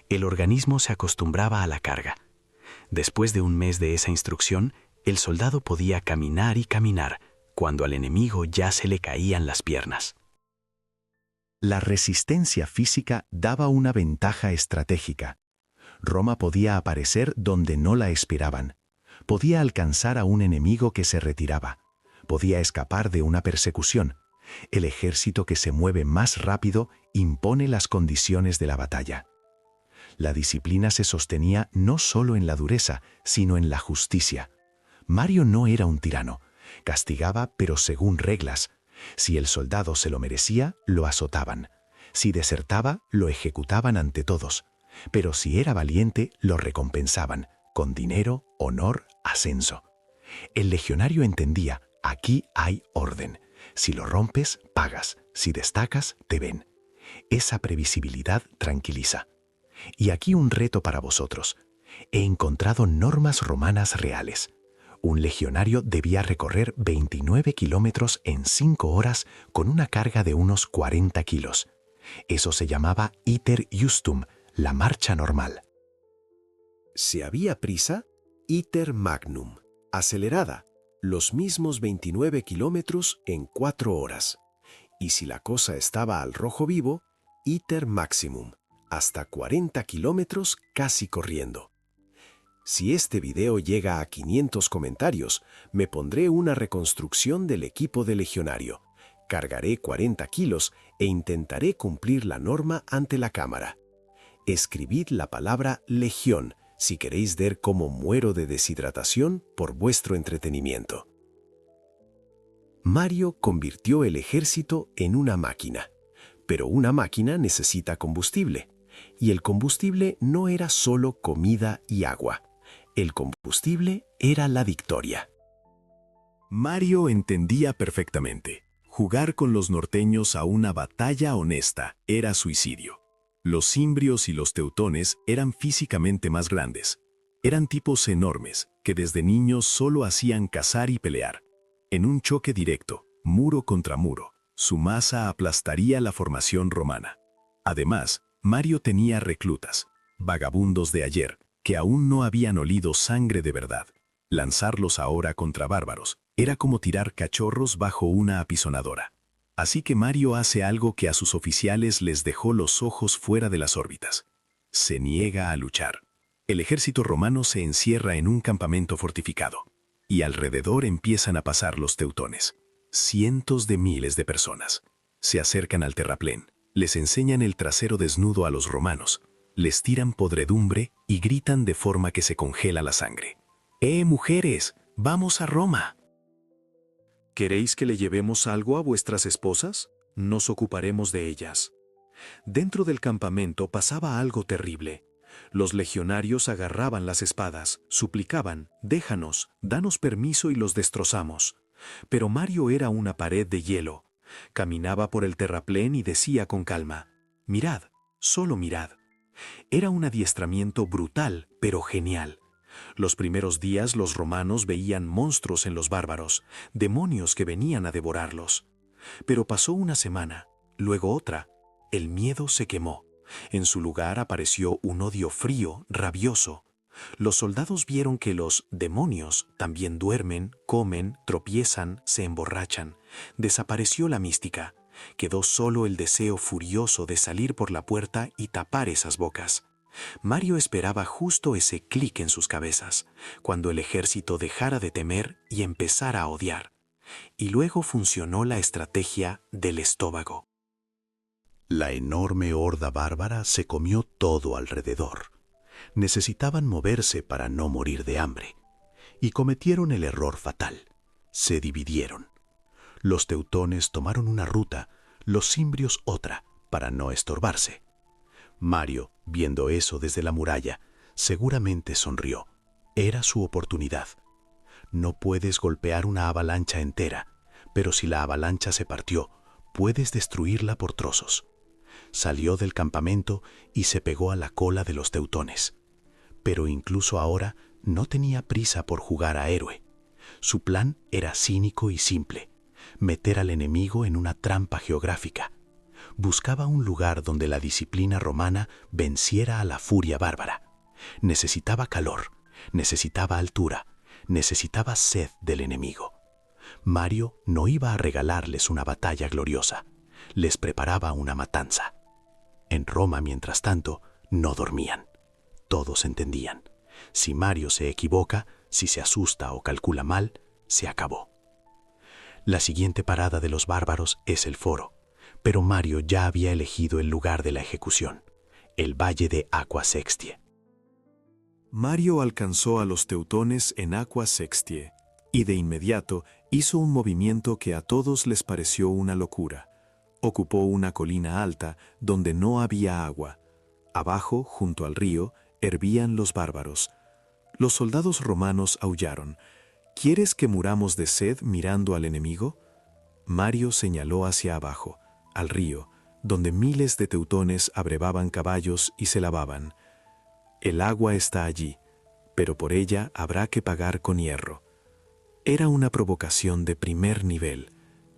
El organismo se acostumbraba a la carga. Después de un mes de esa instrucción, el soldado podía caminar y caminar, cuando al enemigo ya se le caían las piernas. La resistencia física daba una ventaja estratégica. Roma podía aparecer donde no la esperaban. Podía alcanzar a un enemigo que se retiraba. Podía escapar de una persecución. El ejército que se mueve más rápido impone las condiciones de la batalla. La disciplina se sostenía no solo en la dureza, sino en la justicia. Mario no era un tirano. Castigaba, pero según reglas. Si el soldado se lo merecía, lo azotaban. Si desertaba, lo ejecutaban ante todos. Pero si era valiente, lo recompensaban, con dinero, honor, ascenso. El legionario entendía, aquí hay orden. Si lo rompes, pagas. Si destacas, te ven. Esa previsibilidad tranquiliza. Y aquí un reto para vosotros. He encontrado normas romanas reales. Un legionario debía recorrer 29 kilómetros en 5 horas con una carga de unos 40 kilos. Eso se llamaba iter iustum, la marcha normal. Si había prisa, iter magnum, acelerada, los mismos 29 kilómetros en 4 horas. Y si la cosa estaba al rojo vivo, iter maximum, hasta 40 kilómetros casi corriendo. Si este video llega a 500 comentarios, me pondré una reconstrucción del equipo de legionario. Cargaré 40 kilos e intentaré cumplir la norma ante la cámara. Escribid la palabra legión si queréis ver cómo muero de deshidratación por vuestro entretenimiento. Mario convirtió el ejército en una máquina. Pero una máquina necesita combustible. Y el combustible no era solo comida y agua. El combustible era la victoria. Mario entendía perfectamente. Jugar con los norteños a una batalla honesta era suicidio. Los cimbrios y los teutones eran físicamente más grandes. Eran tipos enormes que desde niños solo hacían cazar y pelear. En un choque directo, muro contra muro, su masa aplastaría la formación romana. Además, Mario tenía reclutas, vagabundos de ayer, que aún no habían olido sangre de verdad. Lanzarlos ahora contra bárbaros era como tirar cachorros bajo una apisonadora. Así que Mario hace algo que a sus oficiales les dejó los ojos fuera de las órbitas. Se niega a luchar. El ejército romano se encierra en un campamento fortificado, y alrededor empiezan a pasar los teutones. Cientos de miles de personas. Se acercan al terraplén, les enseñan el trasero desnudo a los romanos, les tiran podredumbre y gritan de forma que se congela la sangre. Mujeres! ¡Vamos a Roma! ¿Queréis que le llevemos algo a vuestras esposas? Nos ocuparemos de ellas. Dentro del campamento pasaba algo terrible. Los legionarios agarraban las espadas, suplicaban, déjanos, danos permiso y los destrozamos. Pero Mario era una pared de hielo. Caminaba por el terraplén y decía con calma: «Mirad, solo mirad». Era un adiestramiento brutal, pero genial. Los primeros días los romanos veían monstruos en los bárbaros, demonios que venían a devorarlos. Pero pasó una semana, luego otra. El miedo se quemó. En su lugar apareció un odio frío, rabioso. Los soldados vieron que los demonios también duermen, comen, tropiezan, se emborrachan. Desapareció la mística. Quedó solo el deseo furioso de salir por la puerta y tapar esas bocas. Mario esperaba justo ese clic en sus cabezas, cuando el ejército dejara de temer y empezara a odiar. Y luego funcionó la estrategia del estómago. La enorme horda bárbara se comió todo alrededor. Necesitaban moverse para no morir de hambre. Y cometieron el error fatal. Se dividieron. Los teutones tomaron una ruta, los cimbrios otra, para no estorbarse. Mario, viendo eso desde la muralla, seguramente sonrió. Era su oportunidad. No puedes golpear una avalancha entera, pero si la avalancha se partió, puedes destruirla por trozos. Salió del campamento y se pegó a la cola de los teutones. Pero incluso ahora no tenía prisa por jugar a héroe. Su plan era cínico y simple: meter al enemigo en una trampa geográfica. Buscaba un lugar donde la disciplina romana venciera a la furia bárbara. Necesitaba calor, necesitaba altura, necesitaba sed del enemigo. Mario no iba a regalarles una batalla gloriosa, les preparaba una matanza. En Roma, mientras tanto, no dormían. Todos entendían: si Mario se equivoca, si se asusta o calcula mal, se acabó. La siguiente parada de los bárbaros es el foro, pero Mario ya había elegido el lugar de la ejecución, el valle de Aquae Sextiae. Mario alcanzó a los teutones en Aquae Sextiae y de inmediato hizo un movimiento que a todos les pareció una locura. Ocupó una colina alta donde no había agua. Abajo, junto al río, hervían los bárbaros. Los soldados romanos aullaron: ¿Quieres que muramos de sed mirando al enemigo? Mario señaló hacia abajo, al río, donde miles de teutones abrevaban caballos y se lavaban. El agua está allí, pero por ella habrá que pagar con hierro. Era una provocación de primer nivel.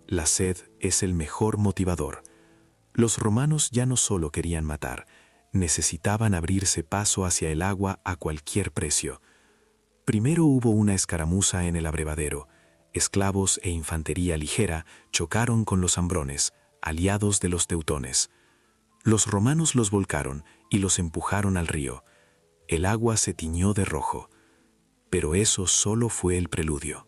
La sed es el mejor motivador. Los romanos ya no solo querían matar, necesitaban abrirse paso hacia el agua a cualquier precio. Primero hubo una escaramuza en el abrevadero. Esclavos e infantería ligera chocaron con los hambrones, aliados de los teutones. Los romanos los volcaron y los empujaron al río. El agua se tiñó de rojo. Pero eso solo fue el preludio.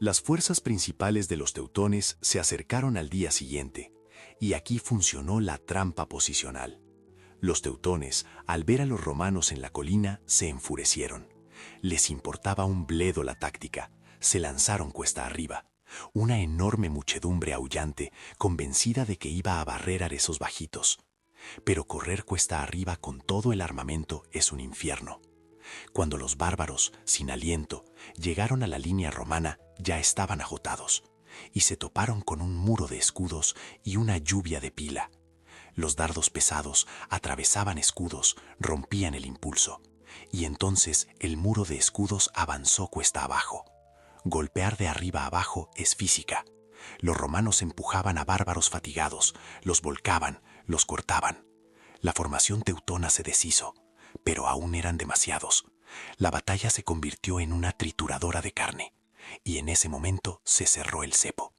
Las fuerzas principales de los teutones se acercaron al día siguiente, y aquí funcionó la trampa posicional. Los teutones, al ver a los romanos en la colina, se enfurecieron. Les importaba un bledo la táctica. Se lanzaron cuesta arriba. Una enorme muchedumbre aullante, convencida de que iba a barrer arezos bajitos. Pero correr cuesta arriba con todo el armamento es un infierno. Cuando los bárbaros, sin aliento, llegaron a la línea romana, ya estaban agotados, y se toparon con un muro de escudos y una lluvia de pila. Los dardos pesados atravesaban escudos, rompían el impulso, y entonces el muro de escudos avanzó cuesta abajo. Golpear de arriba abajo es física. Los romanos empujaban a bárbaros fatigados, los volcaban, los cortaban. La formación teutona se deshizo, pero aún eran demasiados. La batalla se convirtió en una trituradora de carne, y en ese momento se cerró el cepo.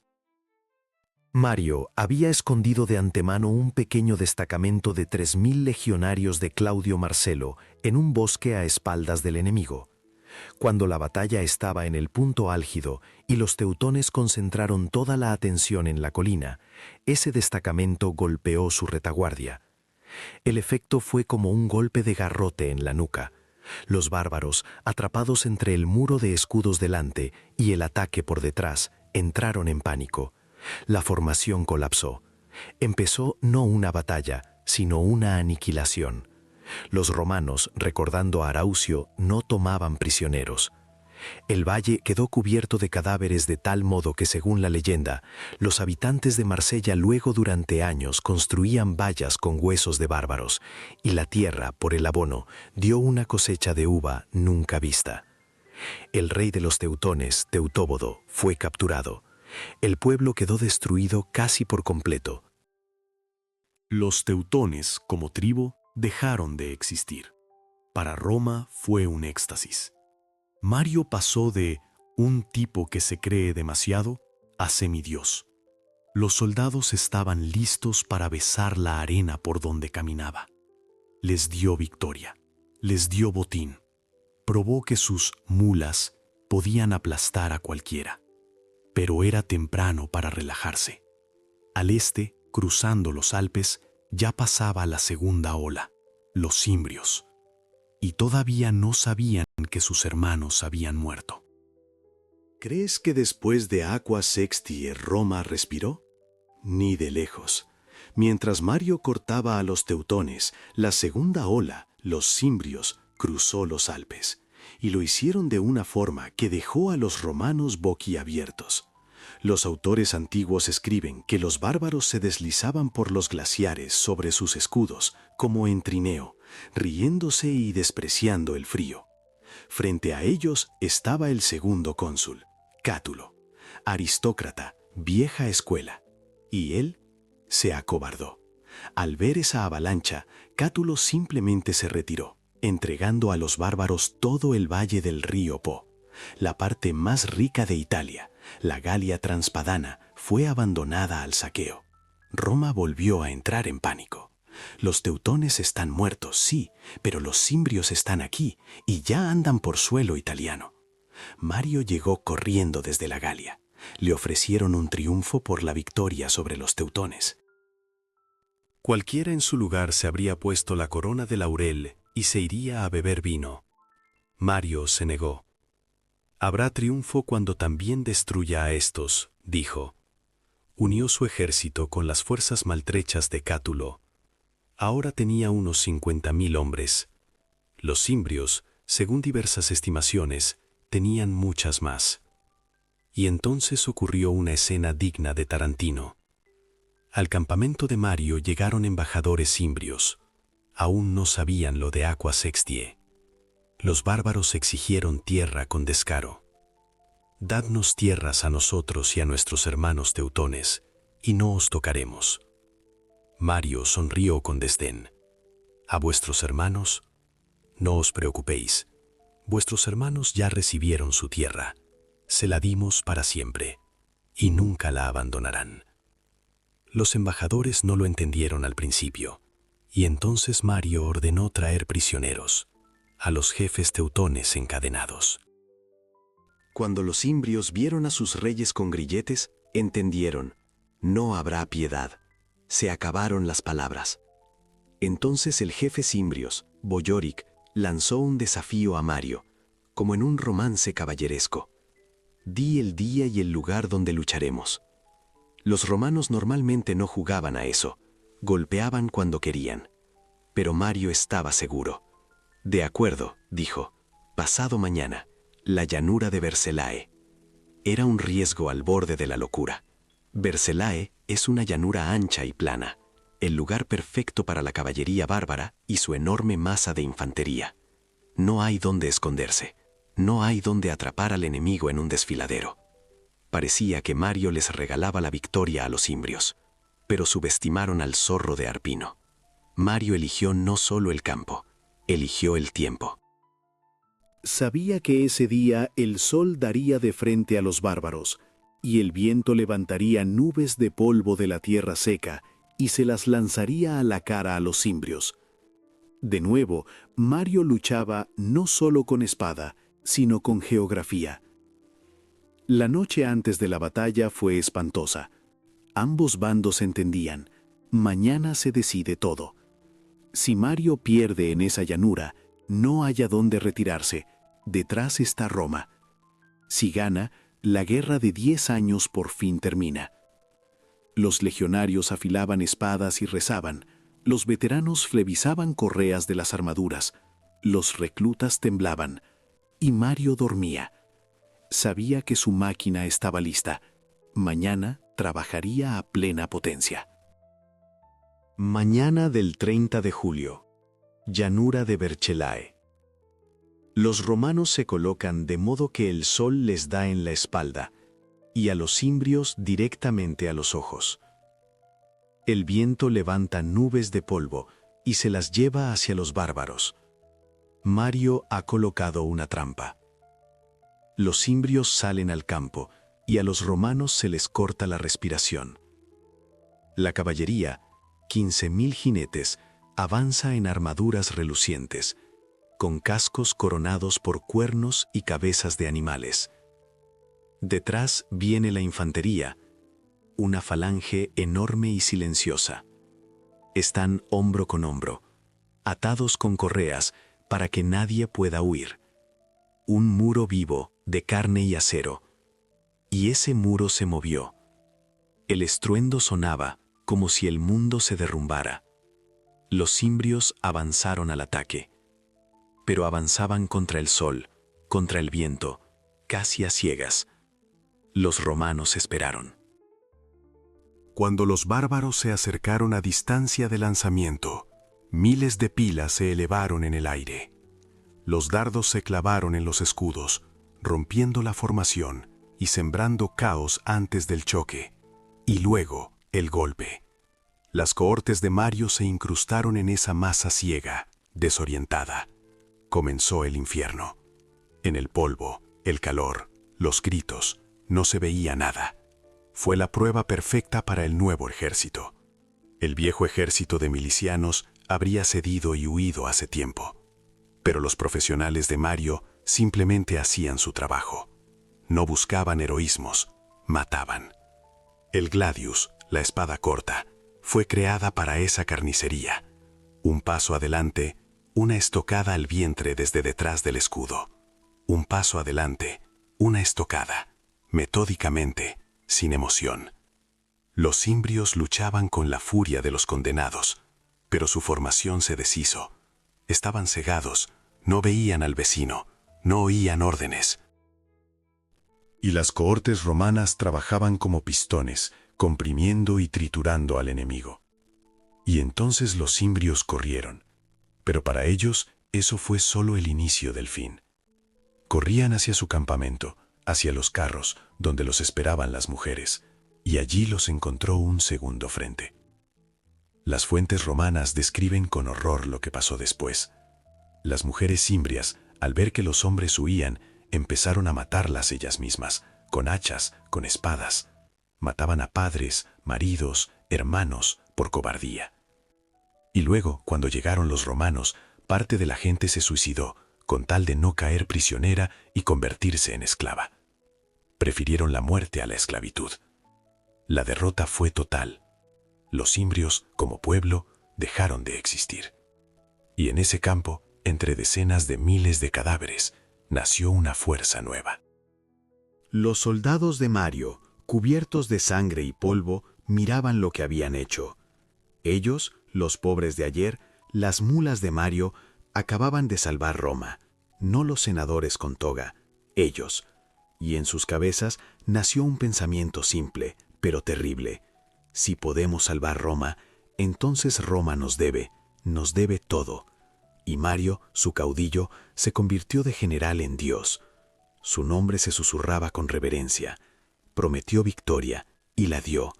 Mario había escondido de antemano un pequeño destacamento de 3000 legionarios de Claudio Marcelo en un bosque a espaldas del enemigo. Cuando la batalla estaba en el punto álgido y los teutones concentraron toda la atención en la colina, ese destacamento golpeó su retaguardia. El efecto fue como un golpe de garrote en la nuca. Los bárbaros, atrapados entre el muro de escudos delante y el ataque por detrás, entraron en pánico. La formación colapsó. Empezó no una batalla, sino una aniquilación. Los romanos, recordando a Araucio, no tomaban prisioneros. El valle quedó cubierto de cadáveres de tal modo que, según la leyenda, los habitantes de Marsella luego durante años construían vallas con huesos de bárbaros, y la tierra, por el abono, dio una cosecha de uva nunca vista. El rey de los teutones, Teutóbodo, fue capturado. El pueblo quedó destruido casi por completo. Los teutones, como tribu, dejaron de existir. Para Roma fue un éxtasis. Mario pasó de un tipo que se cree demasiado a semidios. Los soldados estaban listos para besar la arena por donde caminaba. Les dio victoria, les dio botín. Probó que sus mulas podían aplastar a cualquiera. Pero era temprano para relajarse. Al este, cruzando los Alpes, ya pasaba la segunda ola, los cimbrios, y todavía no sabían que sus hermanos habían muerto. ¿Crees que después de Aqua Sextiae Roma respiró? Ni de lejos. Mientras Mario cortaba a los teutones, la segunda ola, los cimbrios, cruzó los Alpes, y lo hicieron de una forma que dejó a los romanos boquiabiertos. Los autores antiguos escriben que los bárbaros se deslizaban por los glaciares sobre sus escudos, como en trineo, riéndose y despreciando el frío. Frente a ellos estaba el segundo cónsul, Cátulo, aristócrata, vieja escuela, y él se acobardó. Al ver esa avalancha, Cátulo simplemente se retiró, entregando a los bárbaros todo el valle del río Po. La parte más rica de Italia, la Galia Transpadana, fue abandonada al saqueo. Roma volvió a entrar en pánico. Los teutones están muertos, sí, pero los cimbrios están aquí y ya andan por suelo italiano. Mario llegó corriendo desde la Galia. Le ofrecieron un triunfo por la victoria sobre los teutones. Cualquiera en su lugar se habría puesto la corona de laurel y se iría a beber vino. Mario se negó. Habrá triunfo cuando también destruya a estos, dijo. Unió su ejército con las fuerzas maltrechas de Cátulo. Ahora tenía unos 50.000 hombres. Los cimbrios, según diversas estimaciones, tenían muchas más. Y entonces ocurrió una escena digna de Tarantino. Al campamento de Mario llegaron embajadores cimbrios. Aún no sabían lo de Aqua Sextiae. Los bárbaros exigieron tierra con descaro. Dadnos tierras a nosotros y a nuestros hermanos teutones, y no os tocaremos. Mario sonrió con desdén. A vuestros hermanos, no os preocupéis. Vuestros hermanos ya recibieron su tierra. Se la dimos para siempre, y nunca la abandonarán. Los embajadores no lo entendieron al principio, y entonces Mario ordenó traer prisioneros a los jefes teutones encadenados. Cuando los cimbrios vieron a sus reyes con grilletes, entendieron, no habrá piedad. Se acabaron las palabras. Entonces el jefe cimbrios, Boyoric, lanzó un desafío a Mario, como en un romance caballeresco. Di el día y el lugar donde lucharemos. Los romanos normalmente no jugaban a eso, golpeaban cuando querían. Pero Mario estaba seguro. De acuerdo, dijo, pasado mañana, la llanura de Vercellae. Era un riesgo al borde de la locura. Vercellae es una llanura ancha y plana, el lugar perfecto para la caballería bárbara y su enorme masa de infantería. No hay donde esconderse, no hay donde atrapar al enemigo en un desfiladero. Parecía que Mario les regalaba la victoria a los cimbrios, pero subestimaron al zorro de Arpino. Mario eligió no solo el campo, eligió el tiempo. Sabía que ese día el sol daría de frente a los bárbaros, y el viento levantaría nubes de polvo de la tierra seca y se las lanzaría a la cara a los cimbrios. De nuevo, Mario luchaba no solo con espada, sino con geografía. La noche antes de la batalla fue espantosa. Ambos bandos entendían, mañana se decide todo. Si Mario pierde en esa llanura, no haya dónde retirarse, detrás está Roma. Si gana, la guerra de 10 años por fin termina. Los legionarios afilaban espadas y rezaban, los veteranos flebizaban correas de las armaduras, los reclutas temblaban, y Mario dormía, Sabía que su máquina estaba lista. Mañana trabajaría a plena potencia. Mañana del 30 de julio. Llanura de Vercellae. Los romanos se colocan de modo que el sol les da en la espalda y a los cimbrios directamente a los ojos. El viento levanta nubes de polvo y se las lleva hacia los bárbaros. Mario ha colocado una trampa. Los cimbrios salen al campo y a los romanos se les corta la respiración. La caballería, 15.000 jinetes, avanza en armaduras relucientes, con cascos coronados por cuernos y cabezas de animales. Detrás viene la infantería, una falange enorme y silenciosa. Están hombro con hombro, atados con correas para que nadie pueda huir. Un muro vivo de carne y acero. Y ese muro se movió. El estruendo sonaba como si el mundo se derrumbara. Los cimbrios avanzaron al ataque, pero avanzaban contra el sol, contra el viento, casi a ciegas. Los romanos esperaron. Cuando los bárbaros se acercaron a distancia de lanzamiento, miles de pilas se elevaron en el aire. Los dardos se clavaron en los escudos, rompiendo la formación y sembrando caos antes del choque. Y luego, el golpe. Las cohortes de Mario se incrustaron en esa masa ciega, desorientada. Comenzó el infierno. En el polvo, el calor, los gritos, no se veía nada. Fue la prueba perfecta para el nuevo ejército. El viejo ejército de milicianos habría cedido y huido hace tiempo. Pero los profesionales de Mario simplemente hacían su trabajo. No buscaban heroísmos, mataban. El gladius, la espada corta, fue creada para esa carnicería. Un paso adelante, una estocada al vientre desde detrás del escudo. Un paso adelante, una estocada, metódicamente, sin emoción. Los cimbrios luchaban con la furia de los condenados, pero su formación se deshizo. Estaban cegados, no veían al vecino, no oían órdenes. Y las cohortes romanas trabajaban como pistones, comprimiendo y triturando al enemigo. Y entonces los cimbrios corrieron, pero para ellos eso fue solo el inicio del fin. Corrían hacia su campamento, hacia los carros, donde los esperaban las mujeres, y allí los encontró un segundo frente. Las fuentes romanas describen con horror lo que pasó después. Las mujeres cimbrias, al ver que los hombres huían, empezaron a matarlas ellas mismas, con hachas, con espadas. Mataban a padres, maridos, hermanos, por cobardía. Y luego, cuando llegaron los romanos, parte de la gente se suicidó, con tal de no caer prisionera y convertirse en esclava. Prefirieron la muerte a la esclavitud. La derrota fue total. Los cimbrios, como pueblo, dejaron de existir. Y en ese campo, entre decenas de miles de cadáveres, nació una fuerza nueva. Los soldados de Mario, cubiertos de sangre y polvo, miraban lo que habían hecho. Ellos, los pobres de ayer, las mulas de Mario, acababan de salvar Roma, no los senadores con toga, ellos. Y en sus cabezas nació un pensamiento simple, pero terrible. Si podemos salvar Roma, entonces Roma nos debe todo. Y Mario, su caudillo, se convirtió de general en Dios. Su nombre se susurraba con reverencia. Prometió victoria y la dio.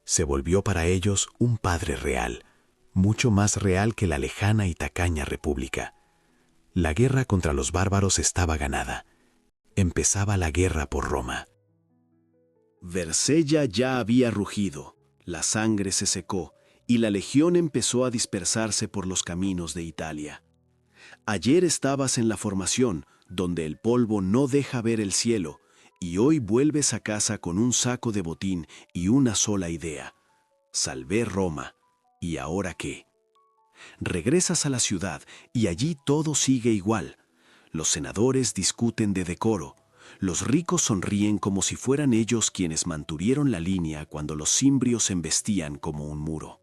Se volvió para ellos un padre real, mucho más real que la lejana y tacaña república. La guerra contra los bárbaros estaba ganada. Empezaba la guerra por Roma. Versella ya había rugido, la sangre se secó y la legión empezó a dispersarse por los caminos de Italia. Ayer estabas en la formación, donde el polvo no deja ver el cielo, y hoy vuelves a casa con un saco de botín y una sola idea. Salvé Roma, ¿y ahora qué? Regresas a la ciudad y allí todo sigue igual. Los senadores discuten de decoro. Los ricos sonríen como si fueran ellos quienes mantuvieron la línea cuando los cimbrios embestían como un muro.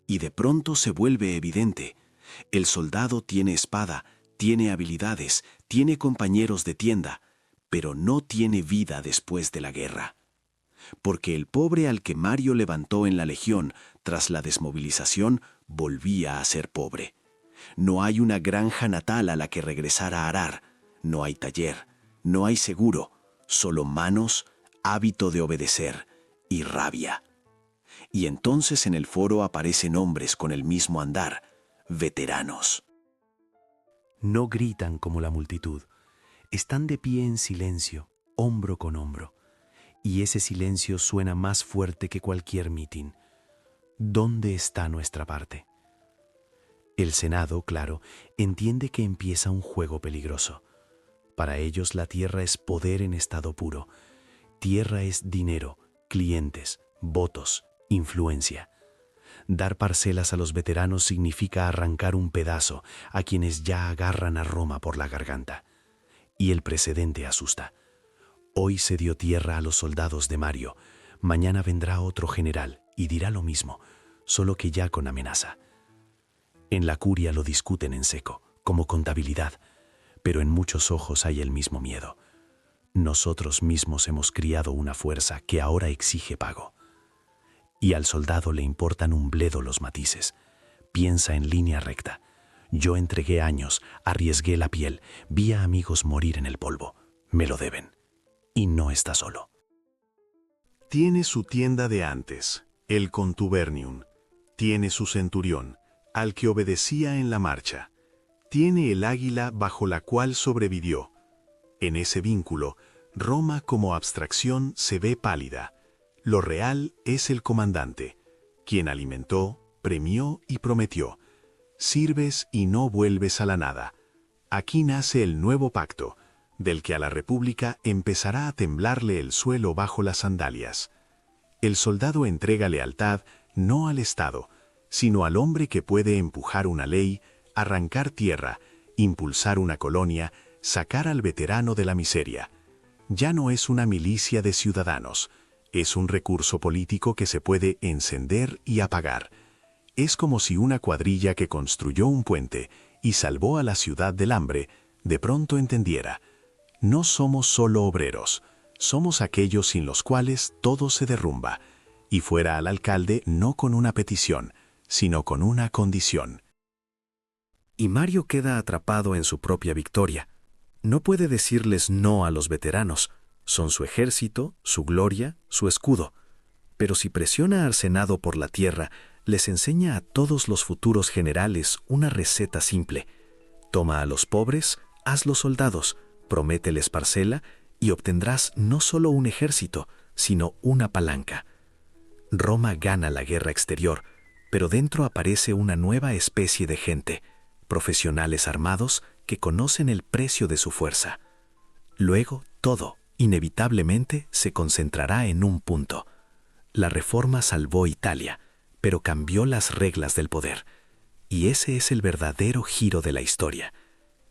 Y de pronto se vuelve evidente. El soldado tiene espada, tiene habilidades, tiene compañeros de tienda, pero no tiene vida después de la guerra. Porque el pobre al que Mario levantó en la Legión tras la desmovilización volvía a ser pobre. No hay una granja natal a la que regresar a arar, no hay taller, no hay seguro, solo manos, hábito de obedecer y rabia. Y entonces en el foro aparecen hombres con el mismo andar, veteranos. No gritan como la multitud, están de pie en silencio, hombro con hombro, y ese silencio suena más fuerte que cualquier mitin. ¿Dónde está nuestra parte? El Senado, claro, entiende que empieza un juego peligroso. Para ellos la tierra es poder en estado puro. Tierra es dinero, clientes, votos, influencia. Dar parcelas a los veteranos significa arrancar un pedazo a quienes ya agarran a Roma por la garganta. Y el precedente asusta. Hoy se dio tierra a los soldados de Mario. Mañana vendrá otro general y dirá lo mismo, solo que ya con amenaza. En la curia lo discuten en seco, como contabilidad, pero en muchos ojos hay el mismo miedo. Nosotros mismos hemos criado una fuerza que ahora exige pago. Y al soldado le importan un bledo los matices. Piensa en línea recta. Yo entregué años, arriesgué la piel, vi a amigos morir en el polvo. Me lo deben. Y no está solo. Tiene su tienda de antes, el contubernium. Tiene su centurión, al que obedecía en la marcha. Tiene el águila bajo la cual sobrevivió. En ese vínculo, Roma como abstracción se ve pálida. Lo real es el comandante, quien alimentó, premió y prometió. Sirves y no vuelves a la nada. Aquí nace el nuevo pacto, del que a la República empezará a temblarle el suelo bajo las sandalias. El soldado entrega lealtad no al Estado, sino al hombre que puede empujar una ley, arrancar tierra, impulsar una colonia, sacar al veterano de la miseria. Ya no es una milicia de ciudadanos, es un recurso político que se puede encender y apagar. Es como si una cuadrilla que construyó un puente y salvó a la ciudad del hambre, de pronto entendiera: no somos solo obreros, somos aquellos sin los cuales todo se derrumba, y fuera al alcalde no con una petición, sino con una condición. Y Mario queda atrapado en su propia victoria. No puede decirles no a los veteranos. Son su ejército, su gloria, su escudo. Pero si presiona al Senado por la tierra, les enseña a todos los futuros generales una receta simple. Toma a los pobres, hazlos soldados, promételes parcela y obtendrás no solo un ejército, sino una palanca. Roma gana la guerra exterior, pero dentro aparece una nueva especie de gente, profesionales armados que conocen el precio de su fuerza. Luego, todo, inevitablemente, se concentrará en un punto. La reforma salvó Italia, pero cambió las reglas del poder. Y ese es el verdadero giro de la historia.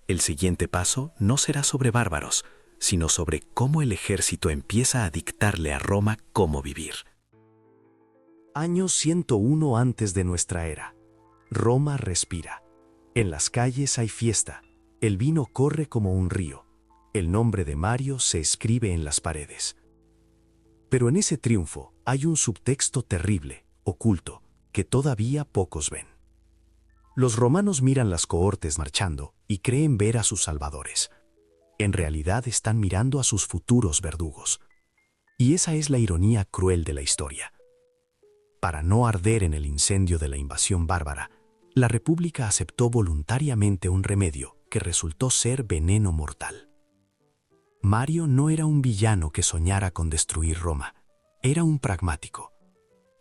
El siguiente paso no será sobre bárbaros, sino sobre cómo el ejército empieza a dictarle a Roma cómo vivir. Año 101 antes de nuestra era. Roma respira. En las calles hay fiesta. El vino corre como un río. El nombre de Mario se escribe en las paredes. Pero en ese triunfo hay un subtexto terrible, oculto, que todavía pocos ven. Los romanos miran las cohortes marchando y creen ver a sus salvadores. En realidad están mirando a sus futuros verdugos. Y esa es la ironía cruel de la historia. Para no arder en el incendio de la invasión bárbara, la República aceptó voluntariamente un remedio que resultó ser veneno mortal. Mario no era un villano que soñara con destruir Roma, era un pragmático.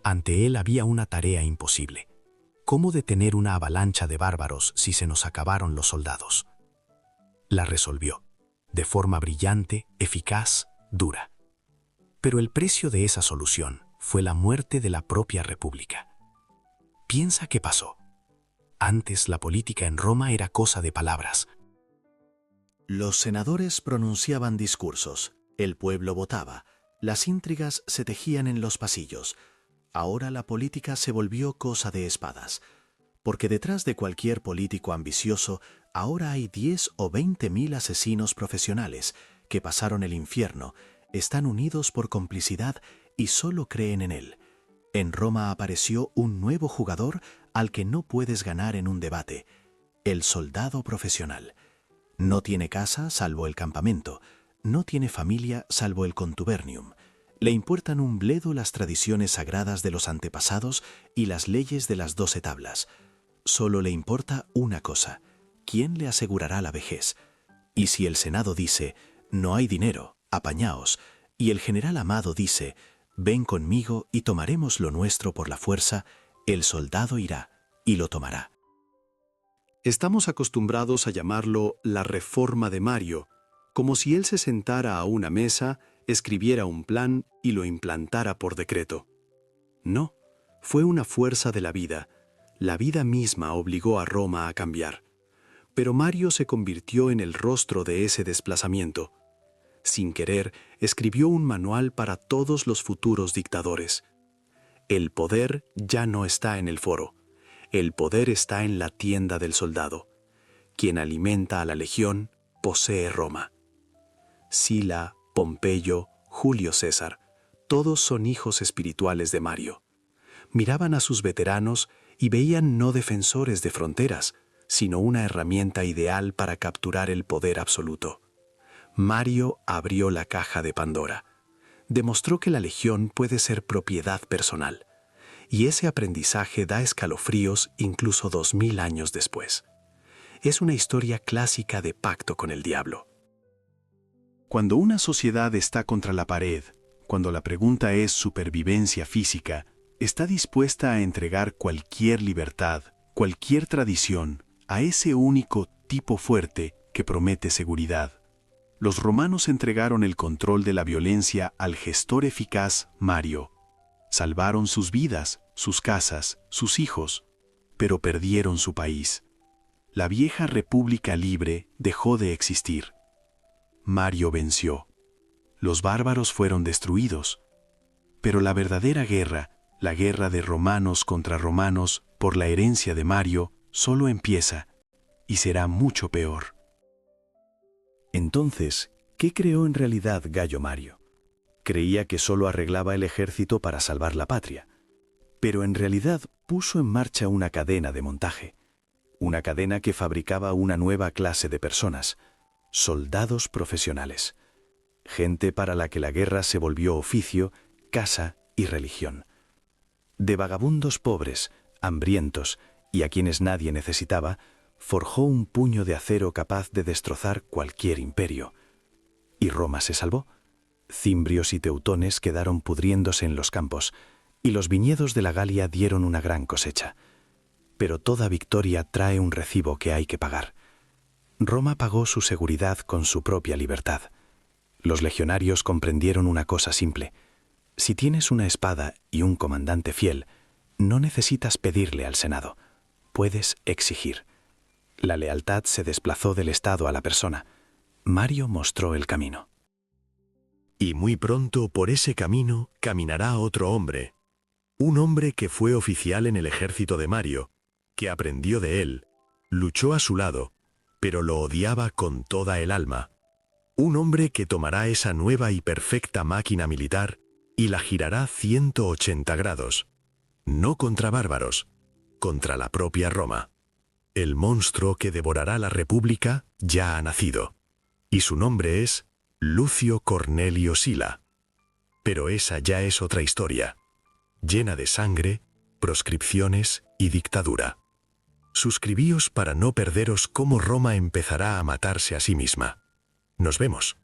Ante él había una tarea imposible: ¿cómo detener una avalancha de bárbaros si se nos acabaron los soldados? La resolvió, de forma brillante, eficaz, dura. Pero el precio de esa solución fue la muerte de la propia República. Piensa qué pasó. Antes la política en Roma era cosa de palabras. Los senadores pronunciaban discursos, el pueblo votaba, las intrigas se tejían en los pasillos. Ahora la política se volvió cosa de espadas, porque detrás de cualquier político ambicioso ahora hay 10 o 20 mil asesinos profesionales que pasaron el infierno, están unidos por complicidad y solo creen en él. En Roma apareció un nuevo jugador al que no puedes ganar en un debate: el soldado profesional. No tiene casa salvo el campamento, no tiene familia salvo el contubernium. Le importan un bledo las tradiciones sagradas de los antepasados y las leyes de las 12 tablas. Solo le importa una cosa: ¿quién le asegurará la vejez? Y si el Senado dice: no hay dinero, apañaos, y el general Amado dice: ven conmigo y tomaremos lo nuestro por la fuerza, el soldado irá y lo tomará. Estamos acostumbrados a llamarlo la reforma de Mario, como si él se sentara a una mesa, escribiera un plan y lo implantara por decreto. No, fue una fuerza de la vida. La vida misma obligó a Roma a cambiar. Pero Mario se convirtió en el rostro de ese desplazamiento. Sin querer, escribió un manual para todos los futuros dictadores. El poder ya no está en el foro. El poder está en la tienda del soldado. Quien alimenta a la legión posee Roma. Sila, Pompeyo, Julio César, todos son hijos espirituales de Mario. Miraban a sus veteranos y veían no defensores de fronteras, sino una herramienta ideal para capturar el poder absoluto. Mario abrió la caja de Pandora. Demostró que la legión puede ser propiedad personal, y ese aprendizaje da escalofríos incluso 2000 años después. Es una historia clásica de pacto con el diablo. Cuando una sociedad está contra la pared, cuando la pregunta es supervivencia física, está dispuesta a entregar cualquier libertad, cualquier tradición, a ese único tipo fuerte que promete seguridad. Los romanos entregaron el control de la violencia al gestor eficaz Mario. Salvaron sus vidas, sus casas, sus hijos, pero perdieron su país. La vieja república libre dejó de existir. Mario venció. Los bárbaros fueron destruidos. Pero la verdadera guerra, la guerra de romanos contra romanos por la herencia de Mario, solo empieza, y será mucho peor. Entonces, ¿qué creó en realidad Gayo Mario? Creía que solo arreglaba el ejército para salvar la patria, pero en realidad puso en marcha una cadena de montaje, una cadena que fabricaba una nueva clase de personas, soldados profesionales, gente para la que la guerra se volvió oficio, casa y religión. De vagabundos pobres, hambrientos y a quienes nadie necesitaba, forjó un puño de acero capaz de destrozar cualquier imperio. Y Roma se salvó. Cimbrios y teutones quedaron pudriéndose en los campos, y los viñedos de la Galia dieron una gran cosecha. Pero toda victoria trae un recibo que hay que pagar. Roma pagó su seguridad con su propia libertad. Los legionarios comprendieron una cosa simple: si tienes una espada y un comandante fiel, no necesitas pedirle al Senado, puedes exigir. La lealtad se desplazó del Estado a la persona. Mario mostró el camino. Y muy pronto por ese camino caminará otro hombre. Un hombre que fue oficial en el ejército de Mario, que aprendió de él, luchó a su lado, pero lo odiaba con toda el alma. Un hombre que tomará esa nueva y perfecta máquina militar y la girará 180 grados. No contra bárbaros, contra la propia Roma. El monstruo que devorará la República ya ha nacido, y su nombre es Lucio Cornelio Sila. Pero esa ya es otra historia, llena de sangre, proscripciones y dictadura. Suscribíos para no perderos cómo Roma empezará a matarse a sí misma. Nos vemos.